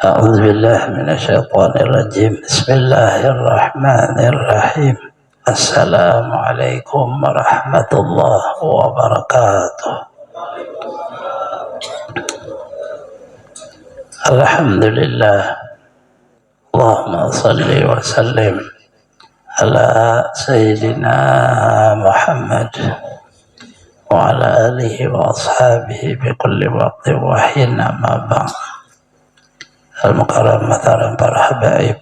أعوذ بالله من الشيطان الرجيم. بسم الله الرحمن الرحيم. السلام عليكم ورحمة الله وبركاته. الحمد لله. اللهم صل وسلم على سيدنا محمد وعلى آله وأصحابه بكل وقت وحين. أما بعد. Al-Mukarram para habaib,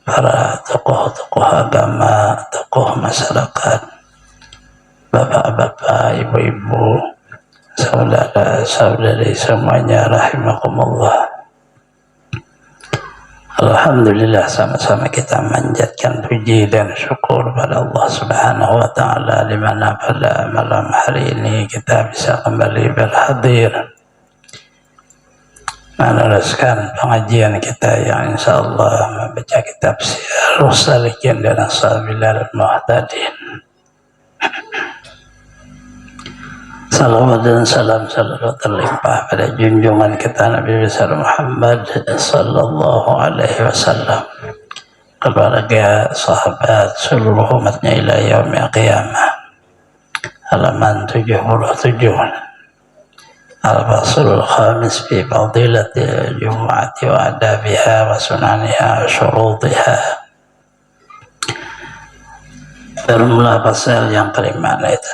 para tokoh-tokoh agama, tokoh masyarakat, bapak-bapak, ibu-ibu, saudara-saudari semuanya rahimakumullah. Alhamdulillah, sama-sama kita manjatkan puji dan syukur pada Allah Subhanahu wa taala di mana pada malam hari ini kita bisa kembali berhadir meneruskan pengajian kita yang insyaallah membaca kitab Syiarus Salikin dan As-Sabilal Muhtadin. Salawat dan salam selalu terlimpah pada junjungan kita Nabi besar Muhammad sallallahu alaihi wasallam, keluarga, sahabat, seluruh umatnya ila yaumil qiyamah. Halaman 77. Al-Faslul Khamis fi Fadilatil Jum'ati wa adabiha wa sunaniha wa syurutiha. Bermula pasal yang kelima itu.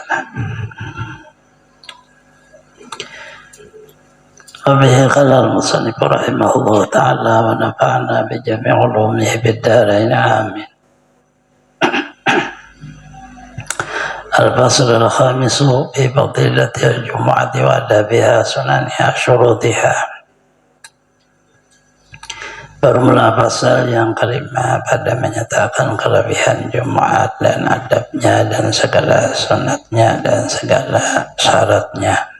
Wabihi qala al-musannif rahimahullah ta'ala wa nafa'na bi jami' ulumihi bid-darain amin. الفصل الخامس في فضيلة الجمعة وآدابها سننها شروطها. Bermula pasal yang kelima pada menyatakan kelebihan Jumat dan adabnya dan segala sunatnya dan segala syaratnya.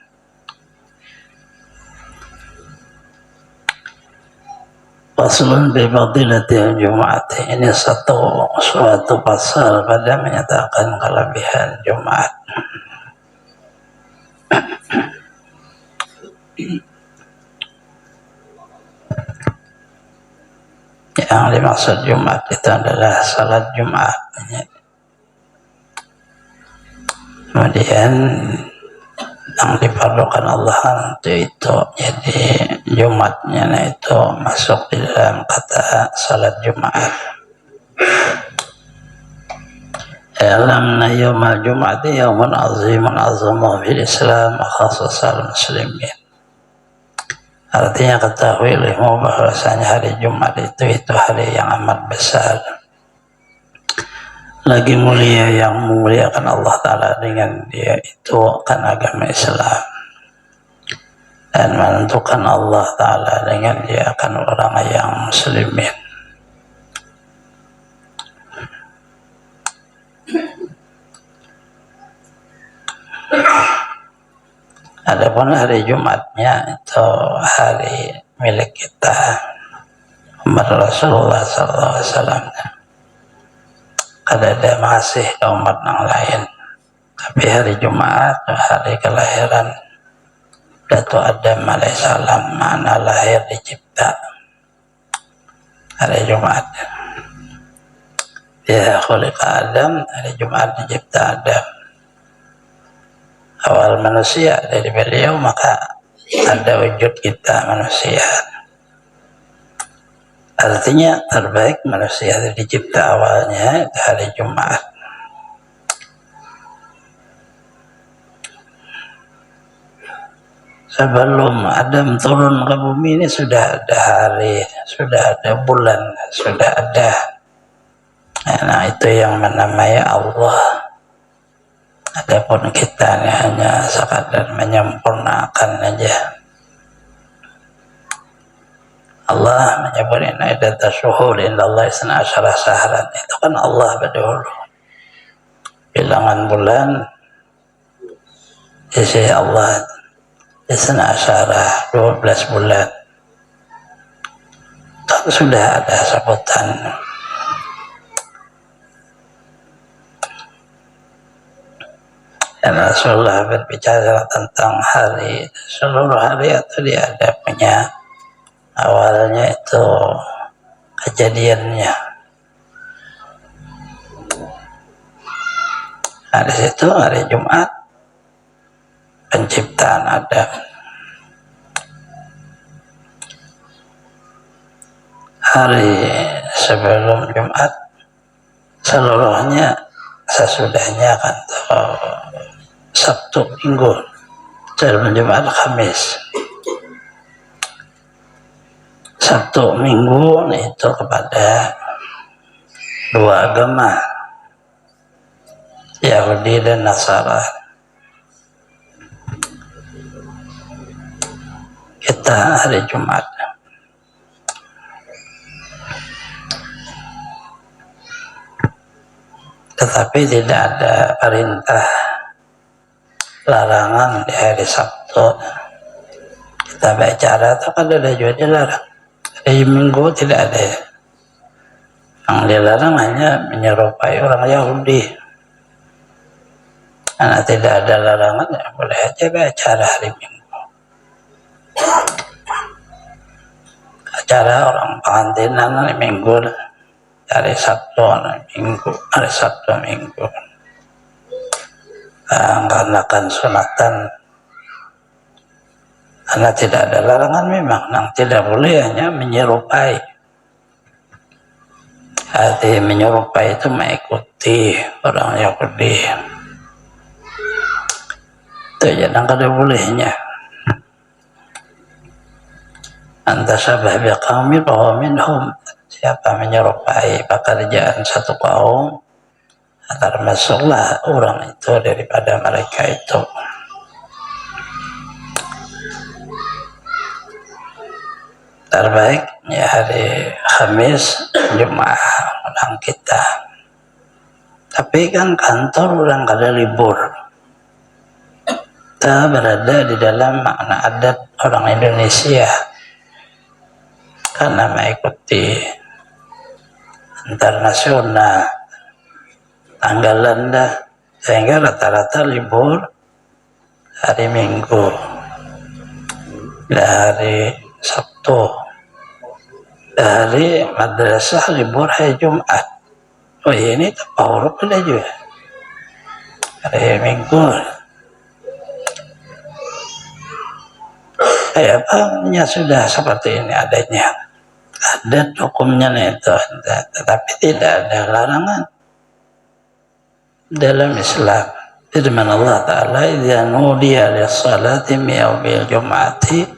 Faslun bi fadilatil Jumat. Ini suatu pasal pada menyatakan kelebihan Jumat. Yang dimaksud Jumat itu adalah salat Jumat. Kemudian yang diperlukan Allah untuk itu, jadi Jumatnya itu masuk di dalam kata salat Jumat. Alamna yawmal Jum'ati yawmun azimun azamuhu fil Islam khassasal muslimin. Artinya ketahuilah bahwasanya hari Jumat itu hari yang amat besar, lagi mulia, yang memuliakan Allah Ta'ala dengan dia itu kan agama Islam, dan menentukan Allah Ta'ala dengan dia akan orang yang muslimin. Adapun hari Jumatnya itu hari milik kita, umat Rasulullah SAW. Ada masih umat yang lain, tapi hari Jumat hari kelahiran Datu Adam alaihissalam, mana lahir dicipta hari Jumat. Ya khuliqa Adam, hari Jumat dicipta Adam, awal manusia dari beliau, maka ada wujud kita manusia. Artinya terbaik manusia dicipta awalnya hari Jumat. Sebelum Adam turun ke bumi ini sudah ada hari, sudah ada bulan, sudah ada. Nah itu yang menamai Allah. Adapun kita hanya sekadar menyempurnakan aja. Allah menyebut inna iddata syuhur indallahi isna asyara syahran. Itu kan Allah berdahulu. Bilangan bulan di sisi Allah isna asyara, 12 bulan. Kan sudah ada sebutan. Dan Rasulullah berbicara tentang hari, seluruh hari itu dia ada punya awalnya itu kejadiannya. Di situ hari Jumat penciptaan Adam. Hari sebelum Jumat seluruhnya sesudahnya kantor Sabtu Minggu, sebelum Jumat Kamis. Sabtu Minggu itu kepada dua agama, Yahudi dan Nasara. Kita hari Jumat. Tetapi tidak ada perintah larangan di hari Sabtu kita bicara, atau kan ada juga dilarang. Hari Minggu tidak ada. Yang dilarang hanya menyerupai orang Yahudi. Karena tidak ada larangan, ya boleh aja bicara hari Minggu. Acara orang pengantinan hari Minggu, hari Sabtu hari Minggu, hari Sabtu Minggu. Karena kan sunatan, karena tidak ada larangan memang, yang tidak boleh hanya menyerupai. Arti menyerupai itu mengikuti orang Yahudi. Itu jangan kada bolehnya. Antasabah biqaumi bahwa minhum, siapa menyerupai pekerjaan satu kaum, termasuklah orang itu daripada mereka itu. Terbaik ya hari Kamis Jumat orang kita. Tapi kan kantor orang kada libur. Kita berada di dalam makna adat orang Indonesia karena mengikuti internasional tanggalan dah, sehingga rata-rata libur hari Minggu dan hari Sabtu. Hari madrasah libur hari Jumat. Oh ini terpaurup ada juga hari Minggu. Apa sudah seperti ini adanya. Ada hukumnya itu, tetapi tidak ada larangan dalam Islam. Firman Allah Ta'ala, "Idza nudiya lis-salati min yaumil jum'ati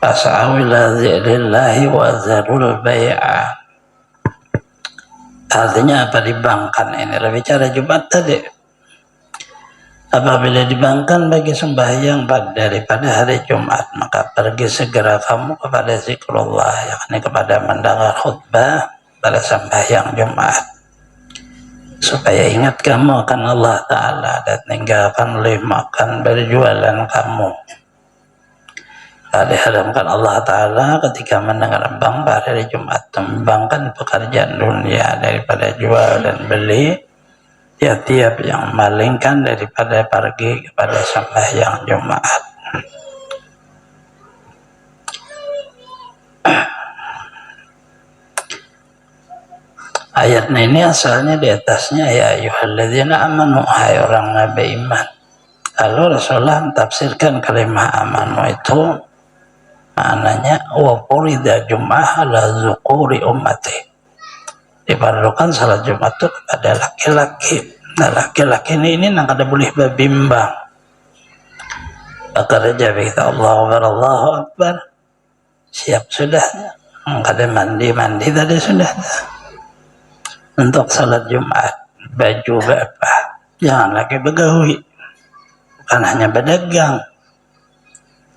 fas'au ila dzikrillahi wa dzarul bai'a." Artinya apa dibangkan ini? Bicara Jumat tadi. Apabila dibangkan bagi sembahyang daripada hari Jumat, maka pergi segera kamu kepada zikrullah, yakni kepada mendengar khutbah pada sembahyang Jumat, supaya ingat kamu akan Allah Ta'ala dan tinggalkan oleh makan berjualan kamu. Diharamkan Allah Ta'ala ketika mendengar bang pada hari Jumat, membangkan pekerjaan dunia daripada jual dan beli, tiap-tiap yang memalingkan daripada pergi kepada sembahyang Jumat. Ayat ini asalnya di atasnya ya ayyuhalladzina amanu, hai orang nabi iman. Lalu Rasulullah mentafsirkan kalimat amanu itu maknanya wa furida jum'ah ala dzukuri ummati. Diperlukan salat Jumat itu kepada laki-laki. Nah laki-laki ini nang kada boleh berbimbang. Bekerja kita Allahu Akbar, siap sudah. Kada mandi tadi sudah. Untuk salat Jumat, baju apa? Jangan lagi begawi. Bukan hanya berdagang.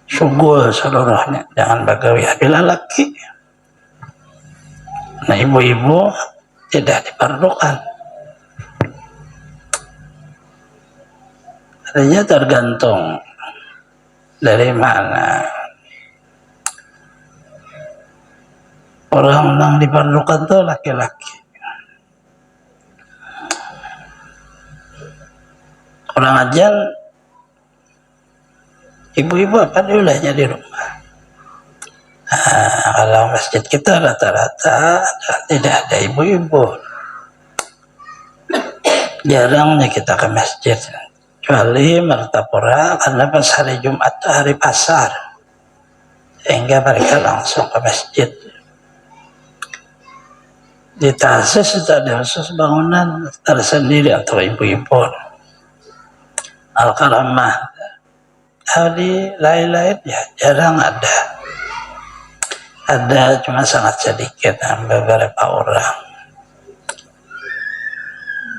Syugul seluruhnya, jangan begawi. Bila laki. Nah ibu-ibu tidak diperlukan. Artinya tergantung dari mana orang yang diperlukan itu laki-laki. Orang ajal, ibu-ibu apa diulahnya di rumah. masjid kita rata-rata tidak ada ibu-ibu. Jarangnya kita ke masjid, kecuali Martapura karena pas hari Jumat hari pasar, sehingga mereka langsung ke masjid. Di Tarsis itu ada khusus bangunan tersendiri untuk ibu-ibu. Al-Karamah, di lain-lain ya jarang ada. Ada cuma sangat sedikit, beberapa orang.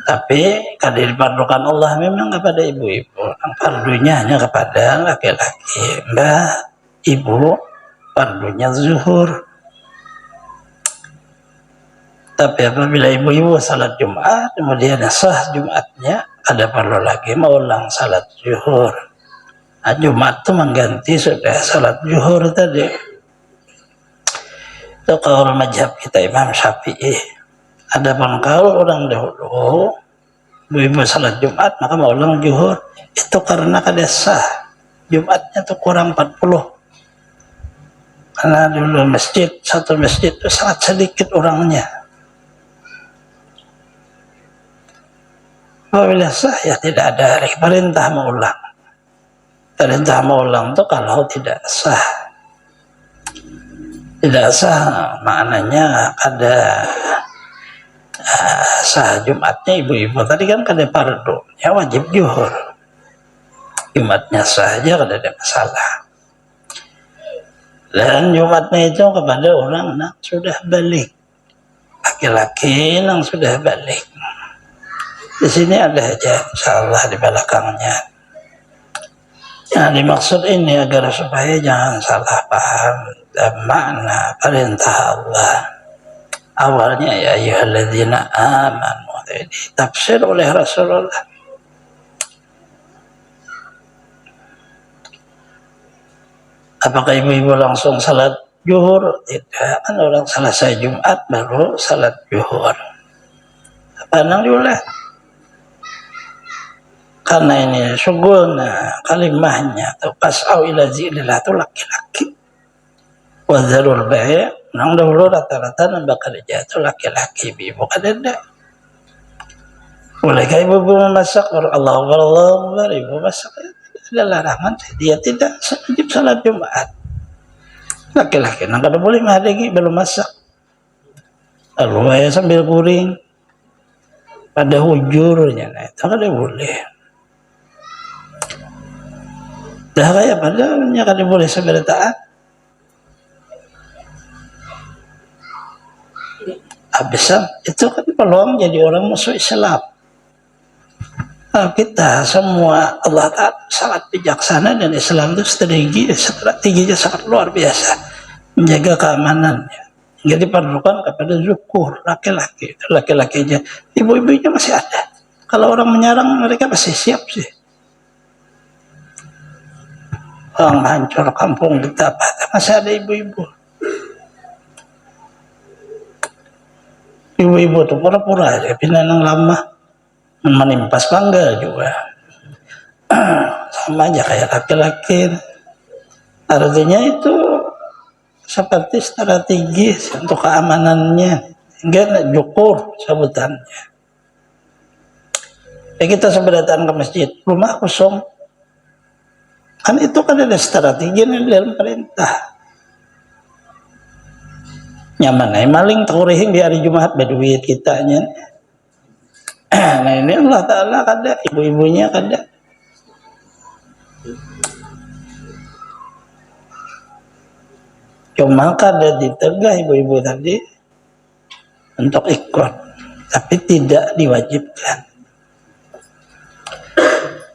Tapi kalau diperlukan Allah memang kepada ibu-ibu, fardunya hanya kepada laki-laki. Mbak, ibu, fardunya zuhur. Tapi apabila ibu-ibu salat Jumat, kemudian sah Jumatnya, ada perlu lagi mengulang salat zuhur. Nah, Jumat itu mengganti sudah salat zuhur tadi. Itu kaul mazhab kita Imam Syafi'i. Adapun kaul orang dahulu, ibu-ibu salat Jumat maka mengulang zuhur. Itu karena kada sah. Jumatnya itu kurang 40. Karena dulu masjid, satu masjid itu sangat sedikit orangnya. Apabila sah ya tidak ada perintah mengulang. Perintah mengulang itu kalau tidak sah. Tidak sah maknanya ada sah Jumatnya ibu-ibu. Tadi kan kada fardu, ya wajib zuhur. Jumatnya sah aja kada ada masalah. Dan Jumatnya itu kepada orang yang sudah balik. Laki-laki yang sudah balik. Di sini ada aja insyaallah di belakangnya. Nah, dimaksud ini agar supaya jangan salah paham dan makna perintah Allah. Awalnya ya ayyuhalladzina amanu, ditafsir oleh Rasulullah. Apakah ibu-ibu langsung salat zuhur? Tidak, kan orang selesai Jumat baru salat zuhur. Pandang dulu lah. Karena ini sugulna kalimahnya atau pas'au ila zilillah itu laki-laki. Wazarul bai' nang dahulu rata-rata nambah kerja itu laki-laki, ibu kan ada. Bolehkah ibu-ibu memasak? Allah ibu masak. Ada larangan, dia tidak wajib salat Jumat. Laki-laki nang kada boleh mahadegi belum masak. Lalu ya sambil kuring pada hujurnya, nah itu kada boleh. Dah kayak padanya kada boleh seberataan. Habisan itu kan peluang jadi orang musuh Islam. Nah, kita semua Allah Ta'ala sangat bijaksana dan Islam itu strateginya sangat luar biasa menjaga keamanannya. Jadi diperlukan kepada zukur laki-laki, laki-lakinya, ibu-ibunya masih ada. Kalau orang menyerang mereka pasti siap sih. Orang hancur kampung kita masih ada ibu-ibu. Ibu-ibu itu pura-pura aja, pinanang lama menimpas bangga juga. Sama aja kayak laki-laki. Artinya itu seperti strategis untuk keamanannya, hingga jukur sebutannya. Kita seberatan ke masjid, rumah kosong. Kan itu kan ada strategi dalam perintah. Nyaman maling takurihing di hari Jumat berduit kitanya. Nah ini Allah Ta'ala kada, ibu-ibunya kada. Cuma kada ditegah ibu-ibu tadi untuk ikut, tapi tidak diwajibkan.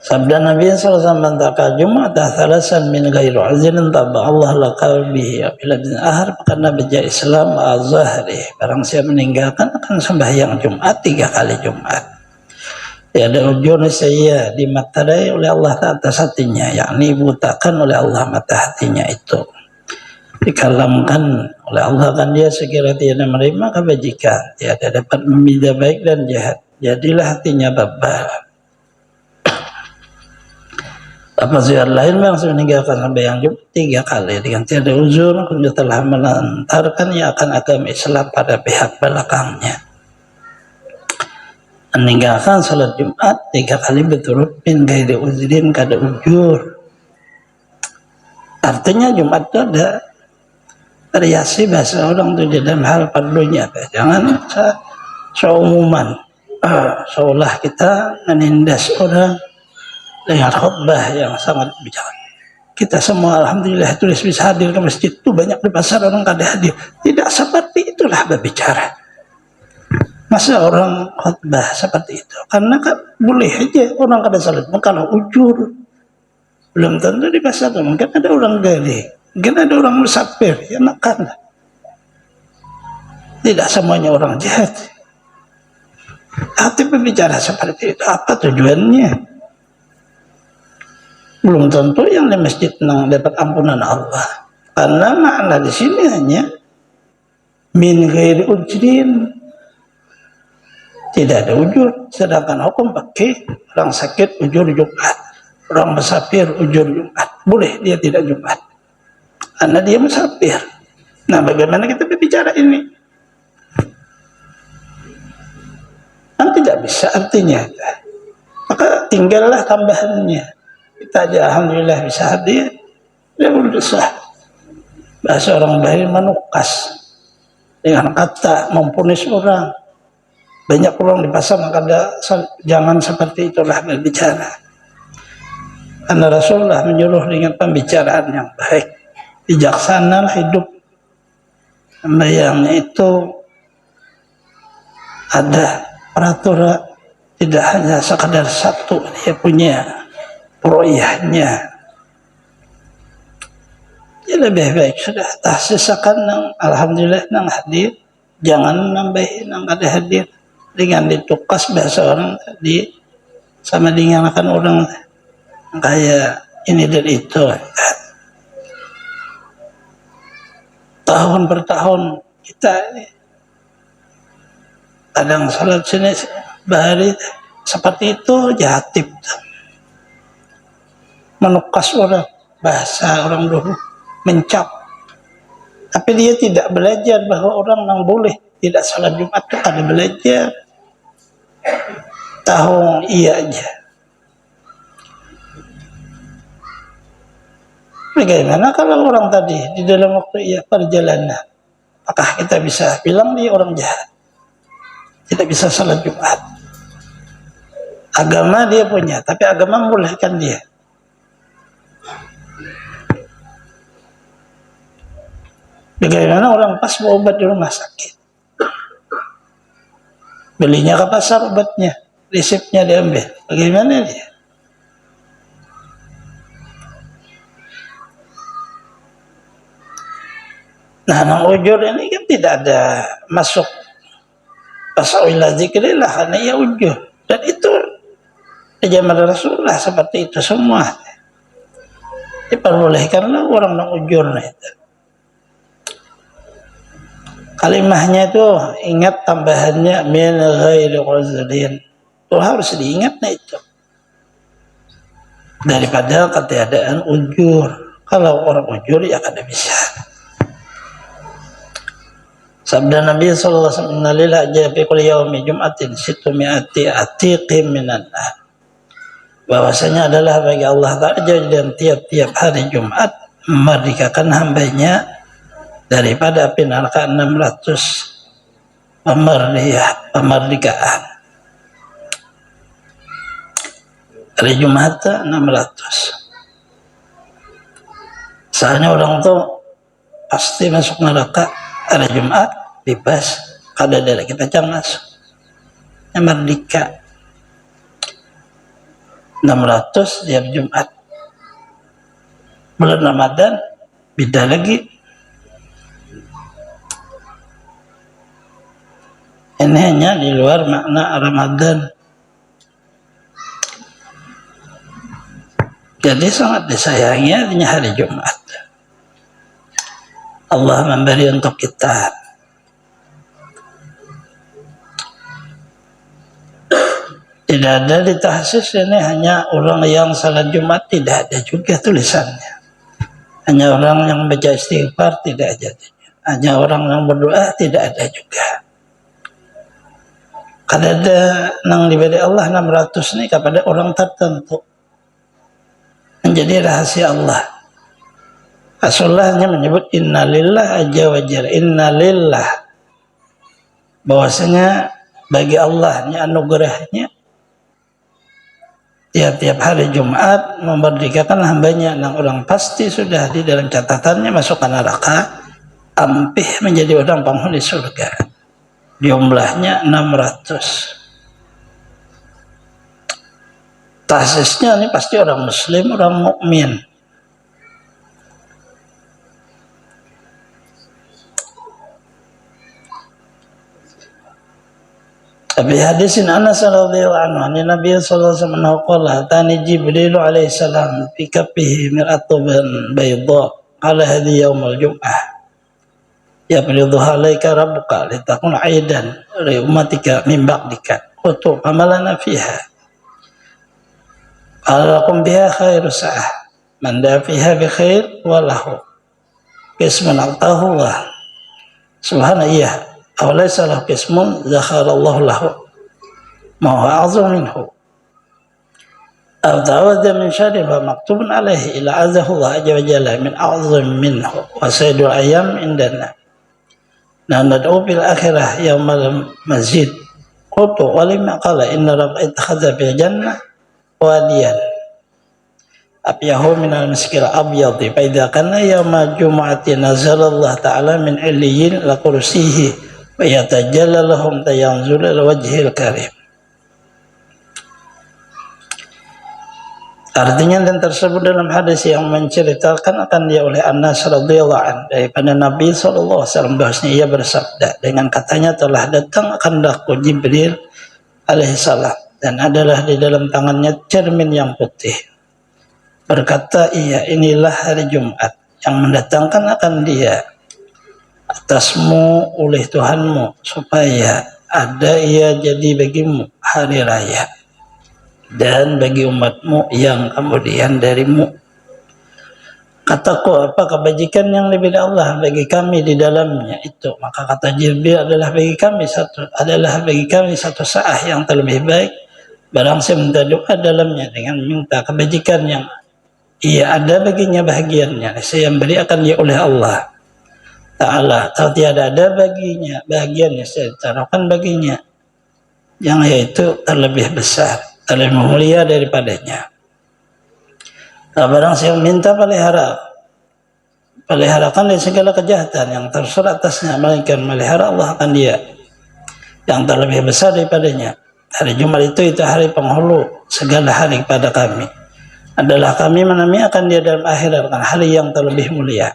Sabda Nabi SAW mengatakan Jumat thalasan min ghairu azrin tabba Allah laka bihi apabila bin ahar karena beja Islam azhari. Barang siapa meninggalkan akan sembahyang Jumat 3 kali Jumat. Tiada ujur saya dimatarai oleh Allah atas hatinya, yakni butakan oleh Allah mata hatinya itu. Dikalamkan oleh Allah kan dia sekiranya tiada menerima kebajikan, tiada dapat membedakan baik dan jahat. Jadilah hatinya babal. Apa yang lain langsung meninggalkan sembahyang Jumat 3 kali dengan tiada uzur, dia telah melantarkan ia akan agama Islam pada pihak belakangnya. Meninggalkan salat Jumat 3 kali berturut min gairi uzrin, kada ujur. Artinya Jumat itu ada variasi bahasa orang itu di dalam hal fardunya. Jangan seumuman seolah kita menindas orang dengan khutbah yang sangat bicara. Kita semua alhamdulillah tulis bisa hadir ke masjid, itu banyak di pasar orang kada hadir. Tidak seperti itulah berbicara. Masa orang khutbah seperti itu? Karena kan boleh aja orang kada salat. Kalau ujur belum tentu di pasar itu. Mungkin ada orang gali, mungkin ada orang musafir, ya makan. Tidak semuanya orang jahat. Hati berbicara seperti itu, apa tujuannya? Belum tentu yang di masjid dapat ampunan Allah. Karena makna di sini hanya min ghairi ujrin, tidak ada ujur. Sedangkan hukum pakai orang sakit ujur Jumat, orang musafir ujur Jumat. Boleh dia tidak Jumat karena dia musafir. Nah, bagaimana kita berbicara ini? Kan tidak bisa artinya. Maka tinggallah tambahannya. Kita aja alhamdulillah bisa hadir, dia berusaha. Bahasa orang baik menukas dengan kata mempunis orang. Banyak orang di pasar maka jangan seperti itulah berbicara. Karena Rasulullah menyuruh dengan pembicaraan yang baik, bijaksana hidup. Sembahyangnya itu ada peraturan, tidak hanya sekadar satu, dia punya proyeknya. Ya lebih baik sudah tahsisakan nang alhamdulillah nang hadir, jangan nambahin nang kada hadir dengan ditukas bahasa orang tadi sama dengan akan orang kayak ini dan itu. Tahun per tahun kita kadang salat sini bahari seperti itu jatib. Menukas orang, bahasa orang dulu mencap, tapi dia tidak belajar bahwa orang yang boleh tidak salat Jumat itu ada belajar. Tahu iya aja. Bagaimana kalau orang tadi di dalam waktu ia perjalanan, apakah kita bisa bilang dia orang jahat, tidak bisa salat Jumat? Agama dia punya, tapi agama membolehkan dia. Bagaimana orang pas mau obat di rumah sakit, belinya ke pasar obatnya, resepnya diambil, bagaimana dia? Nah, nang ujur ini kan tidak ada masuk pasawila zikrillah karena ia ujur, dan itu zaman Rasulullah seperti itu semua. Diperbolehkanlah orang nang ujur itu. Kalimahnya itu ingat tambahannya min ghairi uzrin. Itu harus diingat itu. Daripada ketiadaan ujur. Kalau orang ujur ya kada bisa. Sabda Nabi sallallahu alaihi wasallam, "Innalil hajja fi kulli yaumi jum'atin situmi'ati atiqim minan nar." Bahwasanya adalah bagi Allah Ta'ala dan tiap-tiap hari Jumat memerdekakan hambanya daripada api neraka 600 pemerdekaan. Hari Jumat 600. Soalnya orang tuh pasti masuk neraka hari Jumat bebas, kada ada kita jangan masuk. Yang merdeka 600 tiap Jumat. Bulan Ramadan beda lagi. Ini hanya di luar makna Ramadan. Jadi sangat disayangi artinya hari Jumat. Allah memberi untuk kita. Tidak ada di tahsis ini hanya orang yang salat Jumat, tidak ada juga tulisannya. Hanya orang yang baca istighfar, tidak ada. Hanya orang yang berdoa, tidak ada juga. Kada ada nang diberi Allah 600 ini kepada orang tertentu. Menjadi rahasia Allah. Rasulullah hanya menyebut innalillah aja wajar, innalillah. Bahwasanya bagi Allahnya anugerahnya tiap-tiap hari Jumat memerdekakan hambanya. Nang orang pasti sudah di dalam catatannya masuk ke neraka, ampih menjadi orang penghuni surga. Jumlahnya 600. Tahsisnya ini pasti orang muslim, orang mukmin. Tapi hadisin Anas radhiyallahu anhu, Nabi sallallahu alaihi wasallam qala tani Jibril alaihi salam fi kaffihi mir'atun bayda ala hadhi yaumul jum'ah yaqriduha alaika rabbuka litakun aidan li ummatika min ba'dika qultu amalana fiha alakum biha khairu sa'ah man da fiha bi khair walahu qisman atahu Allah subhanallah awalaysa lahu qismun zakharallahu lahu ma huwa a'zam minhu aw ta'awwadha min syarri ma maktubun alaihi ila azahu Allah azza wa jalla min a'zam minhu wa sayyidul ayyam indana nad'u bil akhirah yaumal masjid qultu wa lima qala inna rabba ittakhadha bil jannah wadiyan abyahu minal miskil abyadi fa idza kana yauma jumu'ati nazalallahu ta'ala min illiyin la kursihi wa yatajalla lahum tayanzul wajhil karim. Artinya dan tersebut dalam hadis yang menceritakan akan dia oleh Anas radhiyallahu anhu daripada Nabi sallallahu alaihi wasallam bahwasanya ia bersabda dengan katanya telah datang kehendaku Jibril alaihi salam dan adalah di dalam tangannya cermin yang putih. Berkata ia, inilah hari Jumat yang mendatangkan akan dia atasmu oleh Tuhanmu supaya ada ia jadi bagimu hari raya dan bagi umatmu yang kemudian darimu. Kataku, apa kebajikan yang lebih dari Allah bagi kami di dalamnya itu? Maka kata Jibril adalah bagi kami satu saat yang terlebih baik barang saya minta doa dalamnya dengan minta kebajikan yang ia ada baginya bahagiannya saya yang beri akan dia oleh Allah Ta'ala atau tiada ada baginya bahagiannya saya taruhkan baginya yang yaitu terlebih besar terlebih mulia daripadanya. Barang saya minta peliharakan dari segala kejahatan yang tersurat atasnya melainkan melihara Allah akan dia yang terlebih besar daripadanya. Hari Jumat itu hari penghulu segala hari kepada kami adalah kami menamai akan dia dalam akhirat akan hari yang terlebih mulia.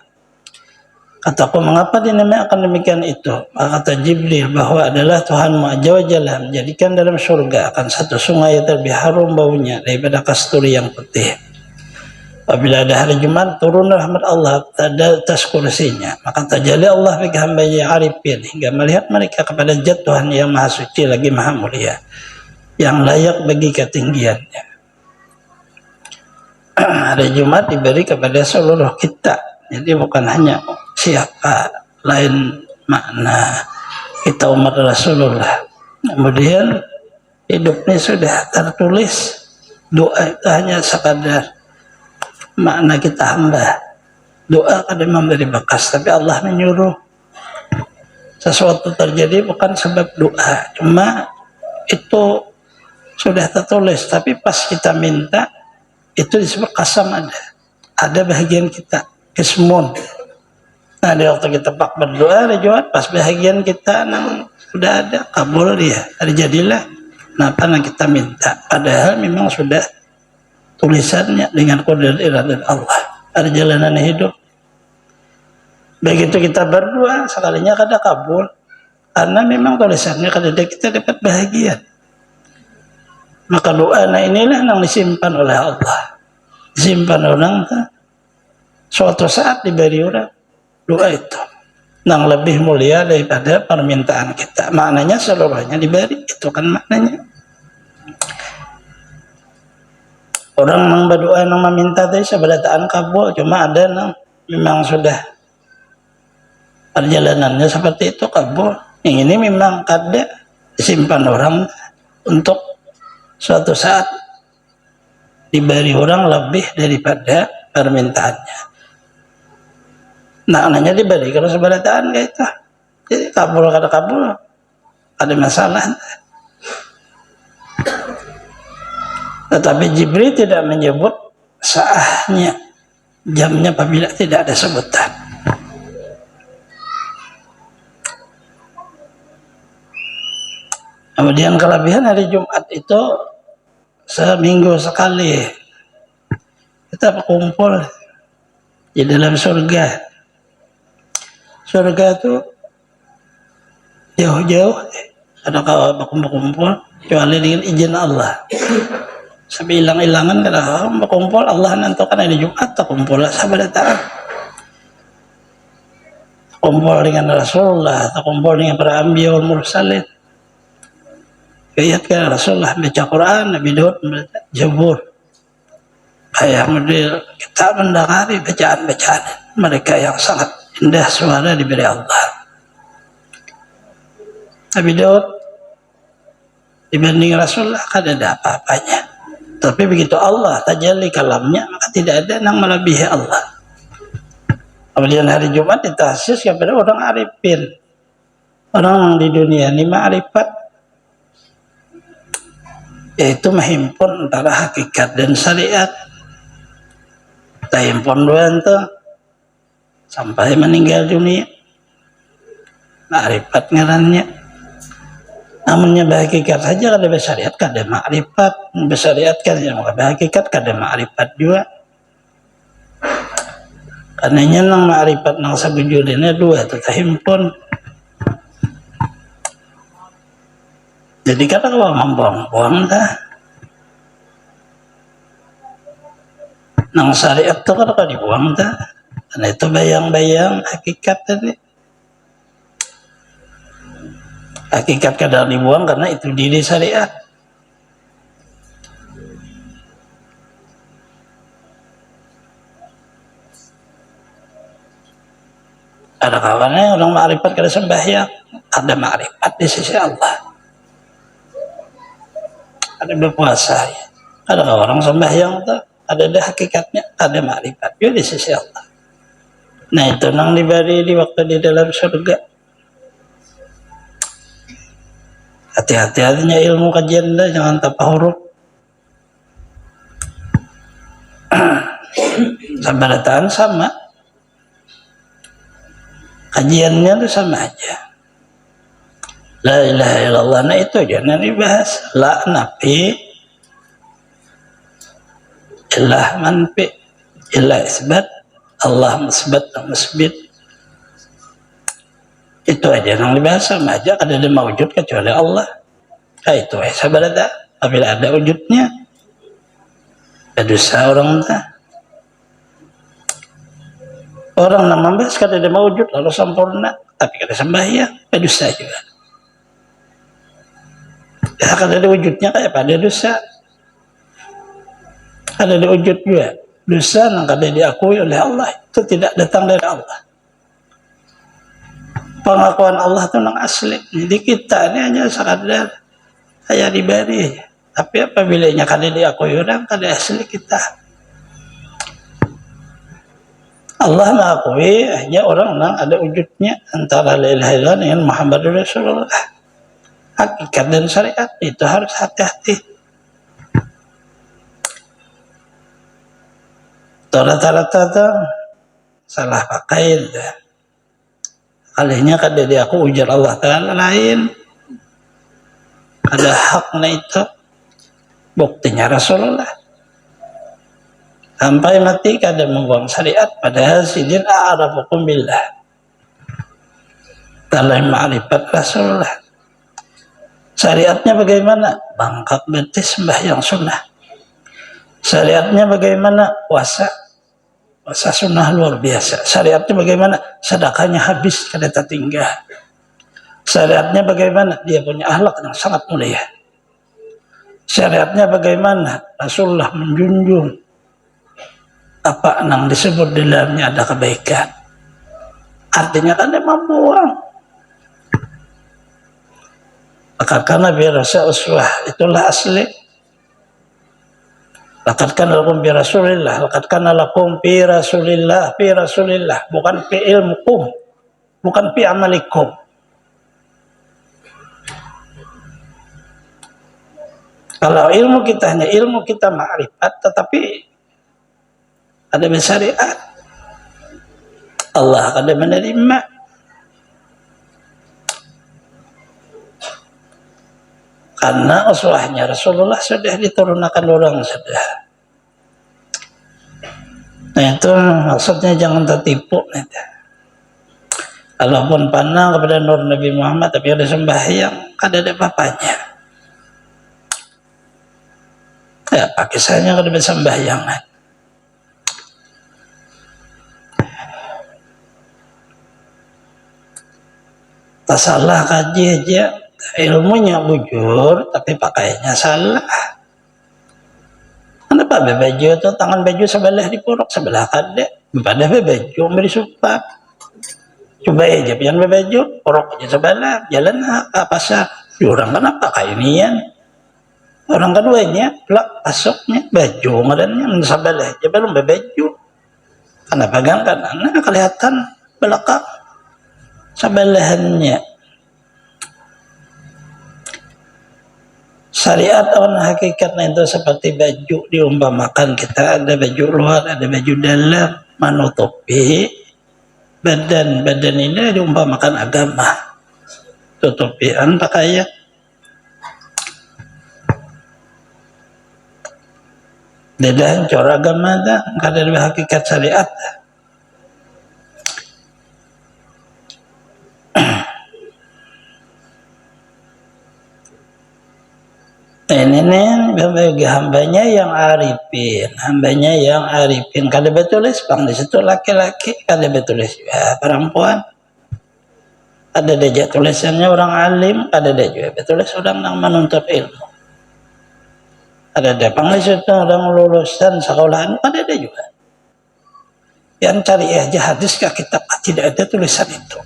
Kataku, mengapa dinamakan demikian itu? Maka kata Jibril bahwa adalah Tuhanmu azza wa jalla menjadikan dalam surga akan satu sungai yang terlebih harum baunya daripada kasturi yang putih. Apabila ada hari Jumat turun rahmat Allah atas kursinya, maka tajalli Allah bagi hambanya arifin hingga melihat mereka kepada zat Tuhan yang maha suci lagi maha mulia yang layak bagi ketinggiannya. Hari Jumat diberi kepada seluruh kita, jadi bukan hanya siapa lain makna kita umat Rasulullah. Kemudian hidupnya sudah tertulis, doa itu hanya sekadar makna kita hamba. Doa kadang memberi bekas, tapi Allah menyuruh sesuatu terjadi bukan sebab doa, cuma itu sudah tertulis, tapi pas kita minta itu disebut kasam ada bahagian kita kismun. Nah di waktu kita pak berdoa Jumat pas bahagian kita sudah ada kabul dia terjadilah apa yang kita minta padahal memang sudah tulisannya dengan qadar iradat Allah perjalanan hidup. Begitu kita berdoa sekalinya kada kabul karena memang tulisannya kada kita dapat bahagia. Maka doa inilah yang disimpan oleh Allah, disimpan orang suatu saat diberi orang doa itu yang lebih mulia daripada permintaan kita. Maknanya seluruhnya diberi, itu kan maknanya. orang nang berdoa nang meminta tadi seberataan kabul, cuma ada nang memang sudah perjalanannya seperti itu kabul. Yang ini memang kada disimpan orang untuk suatu saat diberi orang lebih daripada permintaannya. Nah, nanya diberi kalau seberataan kayak itu. Jadi kabul kada kabul ada masalah. Tetapi Jibril tidak menyebut sahnya jamnya apabila tidak ada sebutan. Kemudian kelebihan hari Jumat itu seminggu sekali kita berkumpul di dalam surga. Surga itu jauh-jauh ada kalau berkumpul kecuali dengan izin Allah. Sampai hilang-hilangan kada berkumpul Allah nentukan hari Jumat tak kumpul sabarataan. Kumpul dengan Rasulullah, tak kumpul dengan para anbiya wal mursalin. Ayat kan Rasulullah baca Quran, Nabi Daud membaca Zabur. Kayak model kita mendengari bacaan-bacaan mereka yang sangat indah suara diberi Allah. Nabi Daud dibanding Rasulullah kan ada apa-apanya. Tapi begitu Allah tajalli kalamnya, maka tidak ada yang melebihi Allah. Kemudian hari Jumat ditasis kepada orang arifin. Orang di dunia ini ma'rifat, yaitu menghimpun antara hakikat dan syariat. Kita himpun dua itu sampai meninggal dunia. Ma'rifat ngarannya. Namunnya berhakikat saja kada bersyariat kada ma'rifat, bersyariat kan yang berhakikat kada ma'rifat juga. Karenanya nang ma'rifat nang sabujudnya dua itu terhimpun. Jadi kada kalau membuang-buang dah. Nang syariat itu kada dibuang dah. Karena itu bayang-bayang hakikat tadi. Hakikat kadang dibuang karena itu diri syariat. Ada kawannya orang ma'rifat kada sembahyang, ada ma'rifat di sisi Allah. Ada berpuasa, ya. Ada orang sembahyang tuh, ada hakikatnya, ada ma'rifat juga di sisi Allah. Nah itu nang diberi di waktu di dalam surga. Hati-hatinya ilmu kajian dah, jangan tapah huruf. Sabarataan sama. Kajiannya itu sama aja. La ilaha illallah, nah itu jangan dibahas. La nafi, ilah manfi, ilah isbat, Allah musbat, musbit. Itu aja yang dibahas sama aja, kada ada mawujud kecuali Allah. Nah itu sabarada, apabila ada wujudnya ada dosa orang tak. Orang yang membahas kada ada mawujud lalu sempurna, tapi kada sembahyang, ada dosa juga. Ya kada ada wujudnya kayak pada dosa. Kada ada wujud juga. Dosa yang kada diakui oleh Allah itu tidak datang dari Allah. Pengakuan Allah itu yang asli. Jadi kita ini hanya sekadar kayak diberi. Tapi apabila kada diakui orang, kada asli kita. Allah mengakui hanya orang yang ada wujudnya antara la ilaha illallah dengan Muhammadur Rasulullah. Hakikat dan syariat itu harus hati-hati. Rata-rata itu salah pakai. Kalinya kada diaku ujar Allah Ta'ala lain. Ada haknya itu. Buktinya Rasulullah. Sampai mati kada membuang syariat. Padahal sidin a'arafukum billah. Dalam ma'rifat Rasulullah. Syariatnya bagaimana? Bangkak betis sembahyang sunnah. Syariatnya bagaimana? Puasa. Puasa sunnah luar biasa. Syariatnya bagaimana? Sedekahnya habis kada tertinggal. Syariatnya bagaimana? Dia punya akhlak yang sangat mulia. syariatnya bagaimana? Rasulullah menjunjung apa yang disebut di dalamnya ada kebaikan. Artinya kan dia membuang. Karena biar rasa uswah itulah asli. Laqad kana lakum fi Rasulillah, laqad kana lakum fi Rasulillah, bukan fi ilmukum, bukan fi amalikum. Kalau ilmu kita hanya ilmu kita ma'rifat, tetapi ada syariat, Allah akan menerima. Karena uswahnya Rasulullah sudah diturunkan orang sudah. Nah itu maksudnya jangan tertipu. Kalaupun pandang kepada nur Nabi Muhammad tapi ada sembahyang, ada apa-apanya. Ya pakai saja kalau ada sembahyangan. Tak salah kaji aja. Ilmunya bujur tapi pakainya salah. Kenapa baju itu tangan baju sebelah dipuruk sebelah kada, pada baju beri sumpah. Coba aja pian baju puruk aja sebelah jalan ke pasar. Orang kenapa kayak inian? Orang keduanya pelak pasoknya baju ngadannya sebelah aja belum baju. Karena pegang kanan kelihatan belakang sebelahnya. Syariat on hakikatnya itu seperti baju diumpamakan kita ada baju luar, ada baju dalam menutupi badan ini diumpamakan agama, tutupian pakaian. Beda cara agama dah, kada ada hakikat syariat. Ini bagi hambanya yang arifin, kada betulis bang di situ laki-laki, kada betulis ya, perempuan. Ada dia tulisannya orang alim, ada dia juga betulis orang yang menuntut ilmu. Ada dia panglis itu orang lulusan sekolahan, ada dia juga. Yang cari aja hadis ke kitab tidak ada tulisan itu.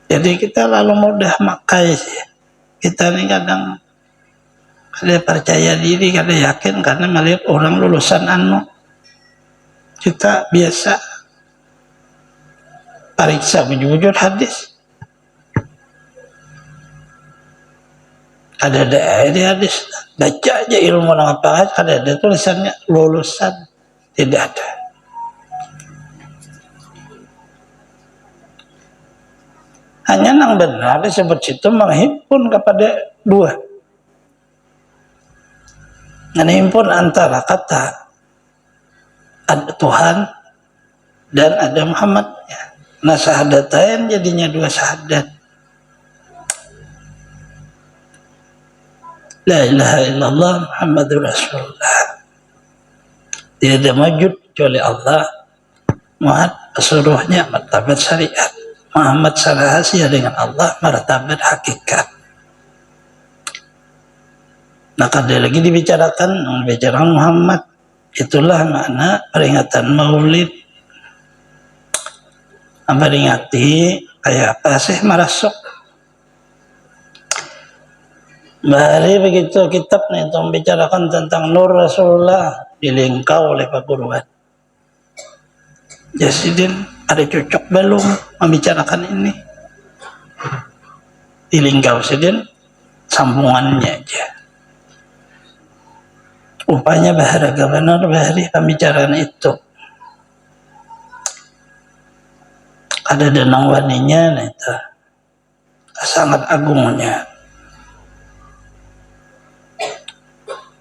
Jadi kita lalu mudah makai sih. Kita ini kadang kada percaya diri, kada yakin karena melihat orang lulusan kita biasa periksa bujur hadis. Ada di hadis, baca aja ilmu apa kada ada tulisannya lulusan, tidak ada. Hanya yang benar disebut situ menghimpun kepada dua. Menghimpun antara kata ada Tuhan dan ada Muhammad. Nah syahadatain jadinya dua syahadat. La ilaha illallah Muhammadur Rasulullah. Tidak wujud kecuali Allah. Muhammad seluruhnya martabat syariat. Muhammad sarahasiya dengan Allah martabat hakikat. Nah kada lagi dibicarakan Muhammad, itulah makna peringatan Maulid. Memperingati kayak apa sih marasuk. Bahari begitu kitab nih itu membicarakan tentang Nur Rasulullah dilingkau oleh Pak Gurwan. Jasidin ada cocok belum membicarakan ini? Dilingkau sidin sambungannya aja. Upanya baharaga benar bahari pembicaraan itu. Ada danang waninya itu sangat agungnya.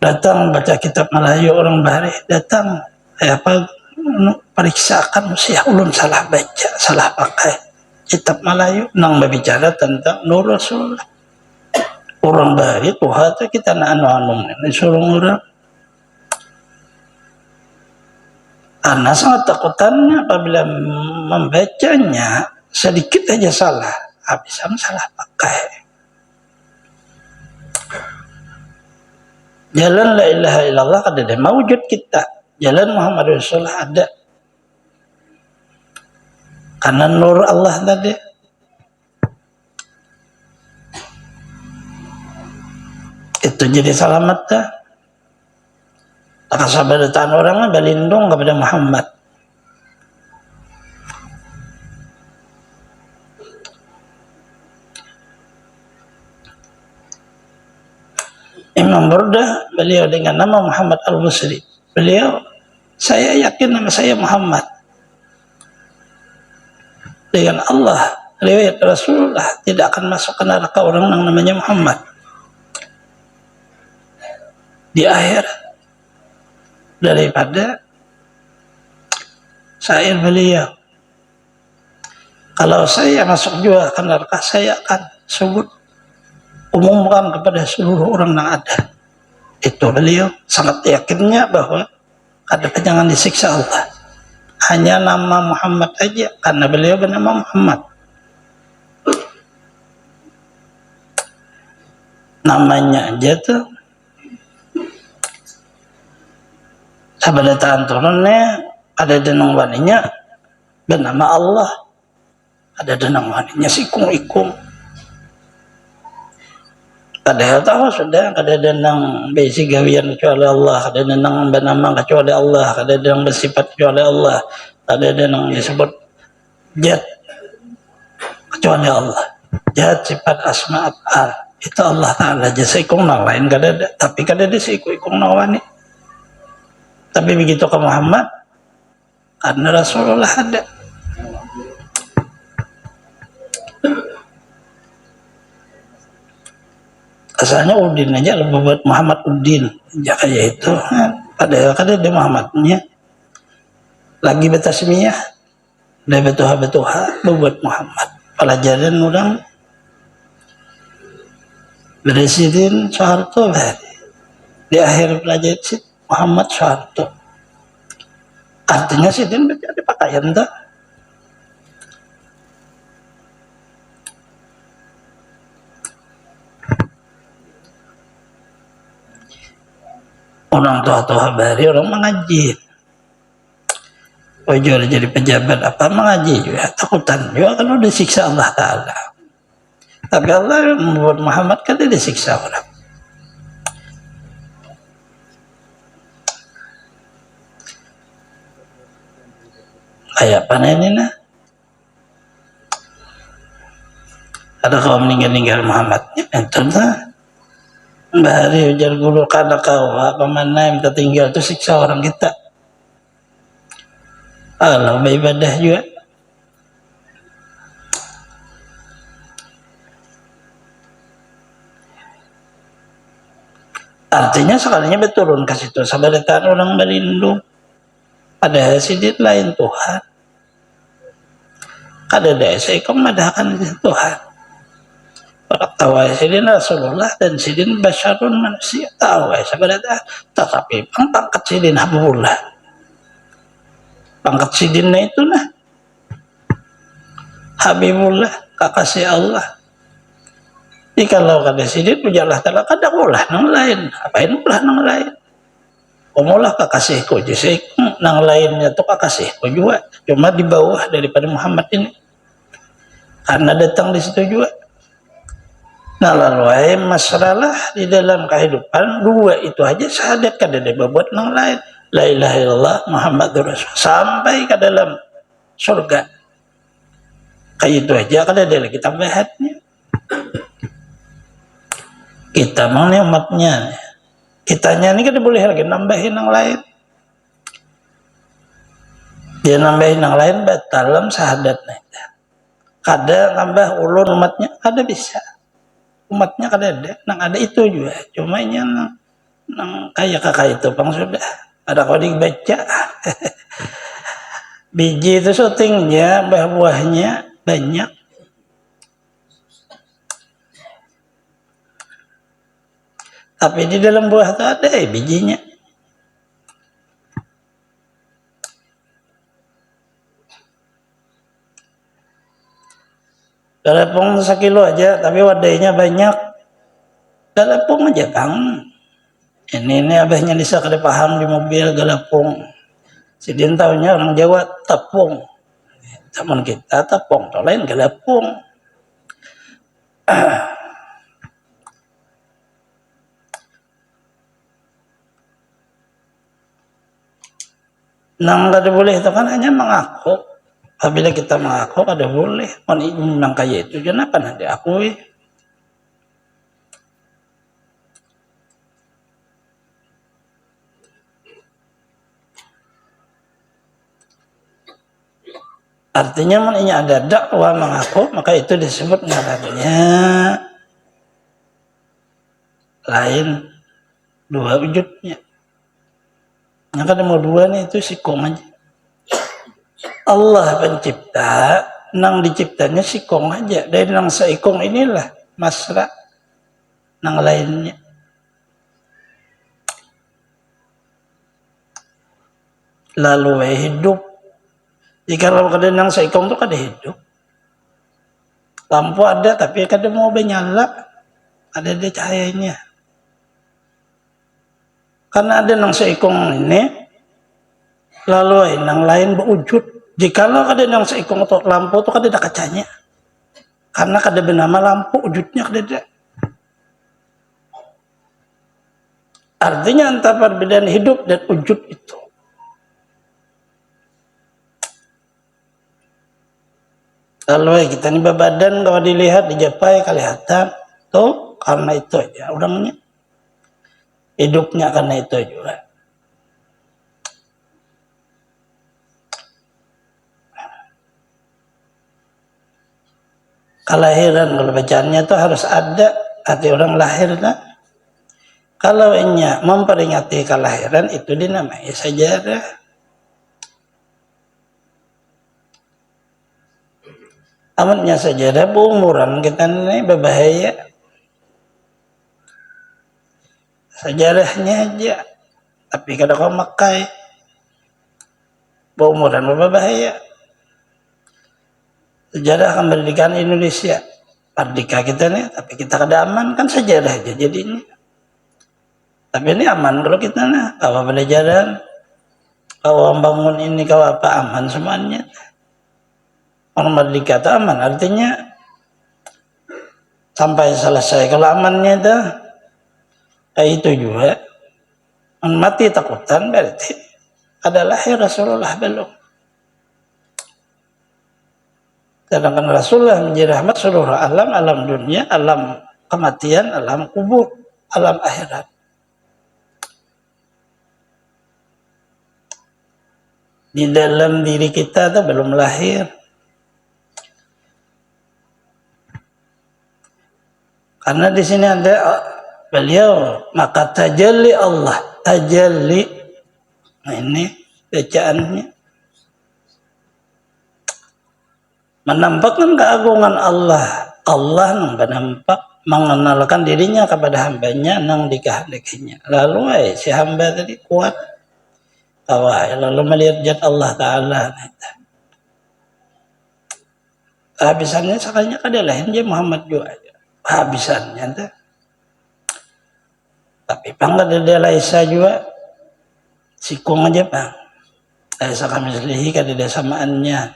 Datang baca kitab Melayu orang bahari datang apa periksakan usia ulun salah baca salah pakai kitab Melayu nang berbicara tentang Nur Rasulullah. Orang bahari Tuhan kita nak anu disuruh orang. Karena sangat takutannya apabila membacanya sedikit aja salah, habis salah pakai. Jalan la ilaha illallah ada mewujud kita, jalan Muhammad Rasulullah ada karena nur Allah tadi. Itu jadi selamat dah. Kesabaran orang berlindung kepada Muhammad. Imam Burdah, beliau dengan nama Muhammad Al-Busri. Beliau, saya yakin nama saya Muhammad. Dengan Allah, riwayat Rasulullah tidak akan masuk ke neraka orang yang namanya Muhammad. Di akhir daripada syair beliau, kalau saya masuk juga ke neraka, saya akan sebut umumkan kepada seluruh orang yang ada. Itu beliau sangat yakinnya bahwa ada jangan disiksa Allah. Hanya nama Muhammad aja, karena beliau bernama Muhammad. Namanya aja tuh sabadataan turunnya ada denang waninya bernama Allah, ada denang waninya sikung-ikung. Padahal tahu sudah ada denang besi gawian kecuali Allah, ada denang bernama kecuali Allah, ada denang bersifat kecuali Allah, ada denang disebut jat kecuali Allah. Jat sifat asma af'al itu Allah Ta'ala jasa ikung nang lain kadada, tapi kadada si ikung nang wani. Tapi begitu ke Muhammad, karena Rasulullah ada. Asalnya Udin aja lebih buat Muhammad Udin, ya kayak itu. Padahal kan dia Muhammadnya lagi betasmiyah, dia betuha buat Muhammad. Pelajaran orang Presiden Soeharto di akhir pelajaran Muhammad Soeharto. Artinya Sidin berarti pakaian tak? Orang tua-tua bari orang mengaji. Ojo jadi pejabat apa mengaji juga takutan juga kan udah siksa Allah Ta'ala. Tapi Allah membuat Muhammad kan dia disiksa orang. Kayak apa ini nah? Ada kau meninggal Muhammadnya itu nah. Bahari ujar guru kada kau apa mana yang tertinggal itu siksa orang kita. Allah beribadah juga. Artinya sekalinya beturun ke situ sabadataan orang berlindung. Ada sidit lain Tuhan. Kada desa ikut madahkan Tuhan. Tahu sidin Rasulullah dan sidin basyarun manusia tahu sabadataan. Tetapi pangkat sidin Habibullah. Pangkat sidinnya itu nah Habibullah kekasih Allah. Jadi kalau kada sidin pujalah telah kada ulah nang lain. Apain ulah nang lain? Umulah kekasihku jadi nang lainnya tuh kekasihku juga. Cuma di bawah daripada Muhammad ini. Karena datang di situ juga. Nah lalu masalah di dalam kehidupan dua itu aja syahadat kada ada buat nang lain. La ilaha illallah Muhammadur Rasul sampai ke dalam surga. Kayak itu aja kada ada lagi tambahannya. Kita mau nih umatnya. Kitanya ini kada boleh lagi nambahin yang lain. Dia nambahin yang lain batalam syahadatnya. Kada nambah ulun umatnya kada bisa. Umatnya kada ada, nang ada itu juga. Cuma ini nang kayak kakak itu bang sudah. Ada kau dibaca. Biji itu syutingnya, buah-buahnya banyak. Tapi di dalam buah itu ada bijinya. Galapung 1 kilo aja, tapi wadainya banyak. Galapung aja Kang. Ini abahnya bisa kada paham di mobil galapung. Si Din taunya orang Jawa tepung. Teman kita tepung, lain galapung. Nang kada boleh itu kan hanya mengaku. Apabila kita mengaku kada boleh. Nang kaya itu kenapa nanti diakui? Artinya mana ada dakwah mengaku, maka itu disebut ngarannya lain dua wujudnya. Yang kada mau dua nih itu sikong aja. Allah pencipta, nang diciptanya sikong aja. Dari nang seikong inilah masra nang lainnya. Lalu hidup. Jika kalau kada nang seikong tu kada hidup. Lampu ada tapi kada mau menyala. Ada dia cahayanya. Karena ada nang seikong ini, lalu nang lain berwujud. Jikalau kada nang seikong atau lampu itu kada ada kacanya. Karena kada bernama lampu, wujudnya kada ada. Artinya antara perbedaan hidup dan wujud itu. Lalu kita ni badan kalau dilihat dijapai kelihatan tuh karena itu aja orangnya. Hidupnya karena itu juga. Kelahiran kalau bacaannya itu harus ada hati orang lahir kan. Kalau inya memperingati kelahiran itu dinamai sejarah. Amatnya sejarah umuran kita ini berbahaya. Sejarahnya aja. Tapi kada kau makai. Berumuran berbahaya. Sejarah kemerdekaan Indonesia. Merdeka kita nih, tapi kita kada aman kan sejarah aja jadinya. Tapi ini aman kalau kita nih. Kau pelajaran. Kau bangun ini kau apa aman semuanya. Orang merdeka itu aman. Artinya sampai selesai. Kalau amannya itu. Itu juga mati takutan berarti adalah Rasulullah belum. Sedangkan Rasulullah menjadi rahmat seluruh alam, alam dunia, alam kematian, alam kubur, alam akhirat. Di dalam diri kita itu belum lahir. Karena di sini ada beliau, maka tajalli Allah, tajalli. Nah ini bacaannya. Menampakkan keagungan Allah. Allah nang menampak mengenalkan dirinya kepada hambanya nang dikehendakinya. Lalu si hamba tadi kuat. Lalu melihat zat Allah Ta'ala. Habisannya sekalinya kada lain dia Muhammad juga. Habisannya tu. Tapi pang kada dia laisa juga sikung aja pang. Laisa kami selihi kada ada samaannya.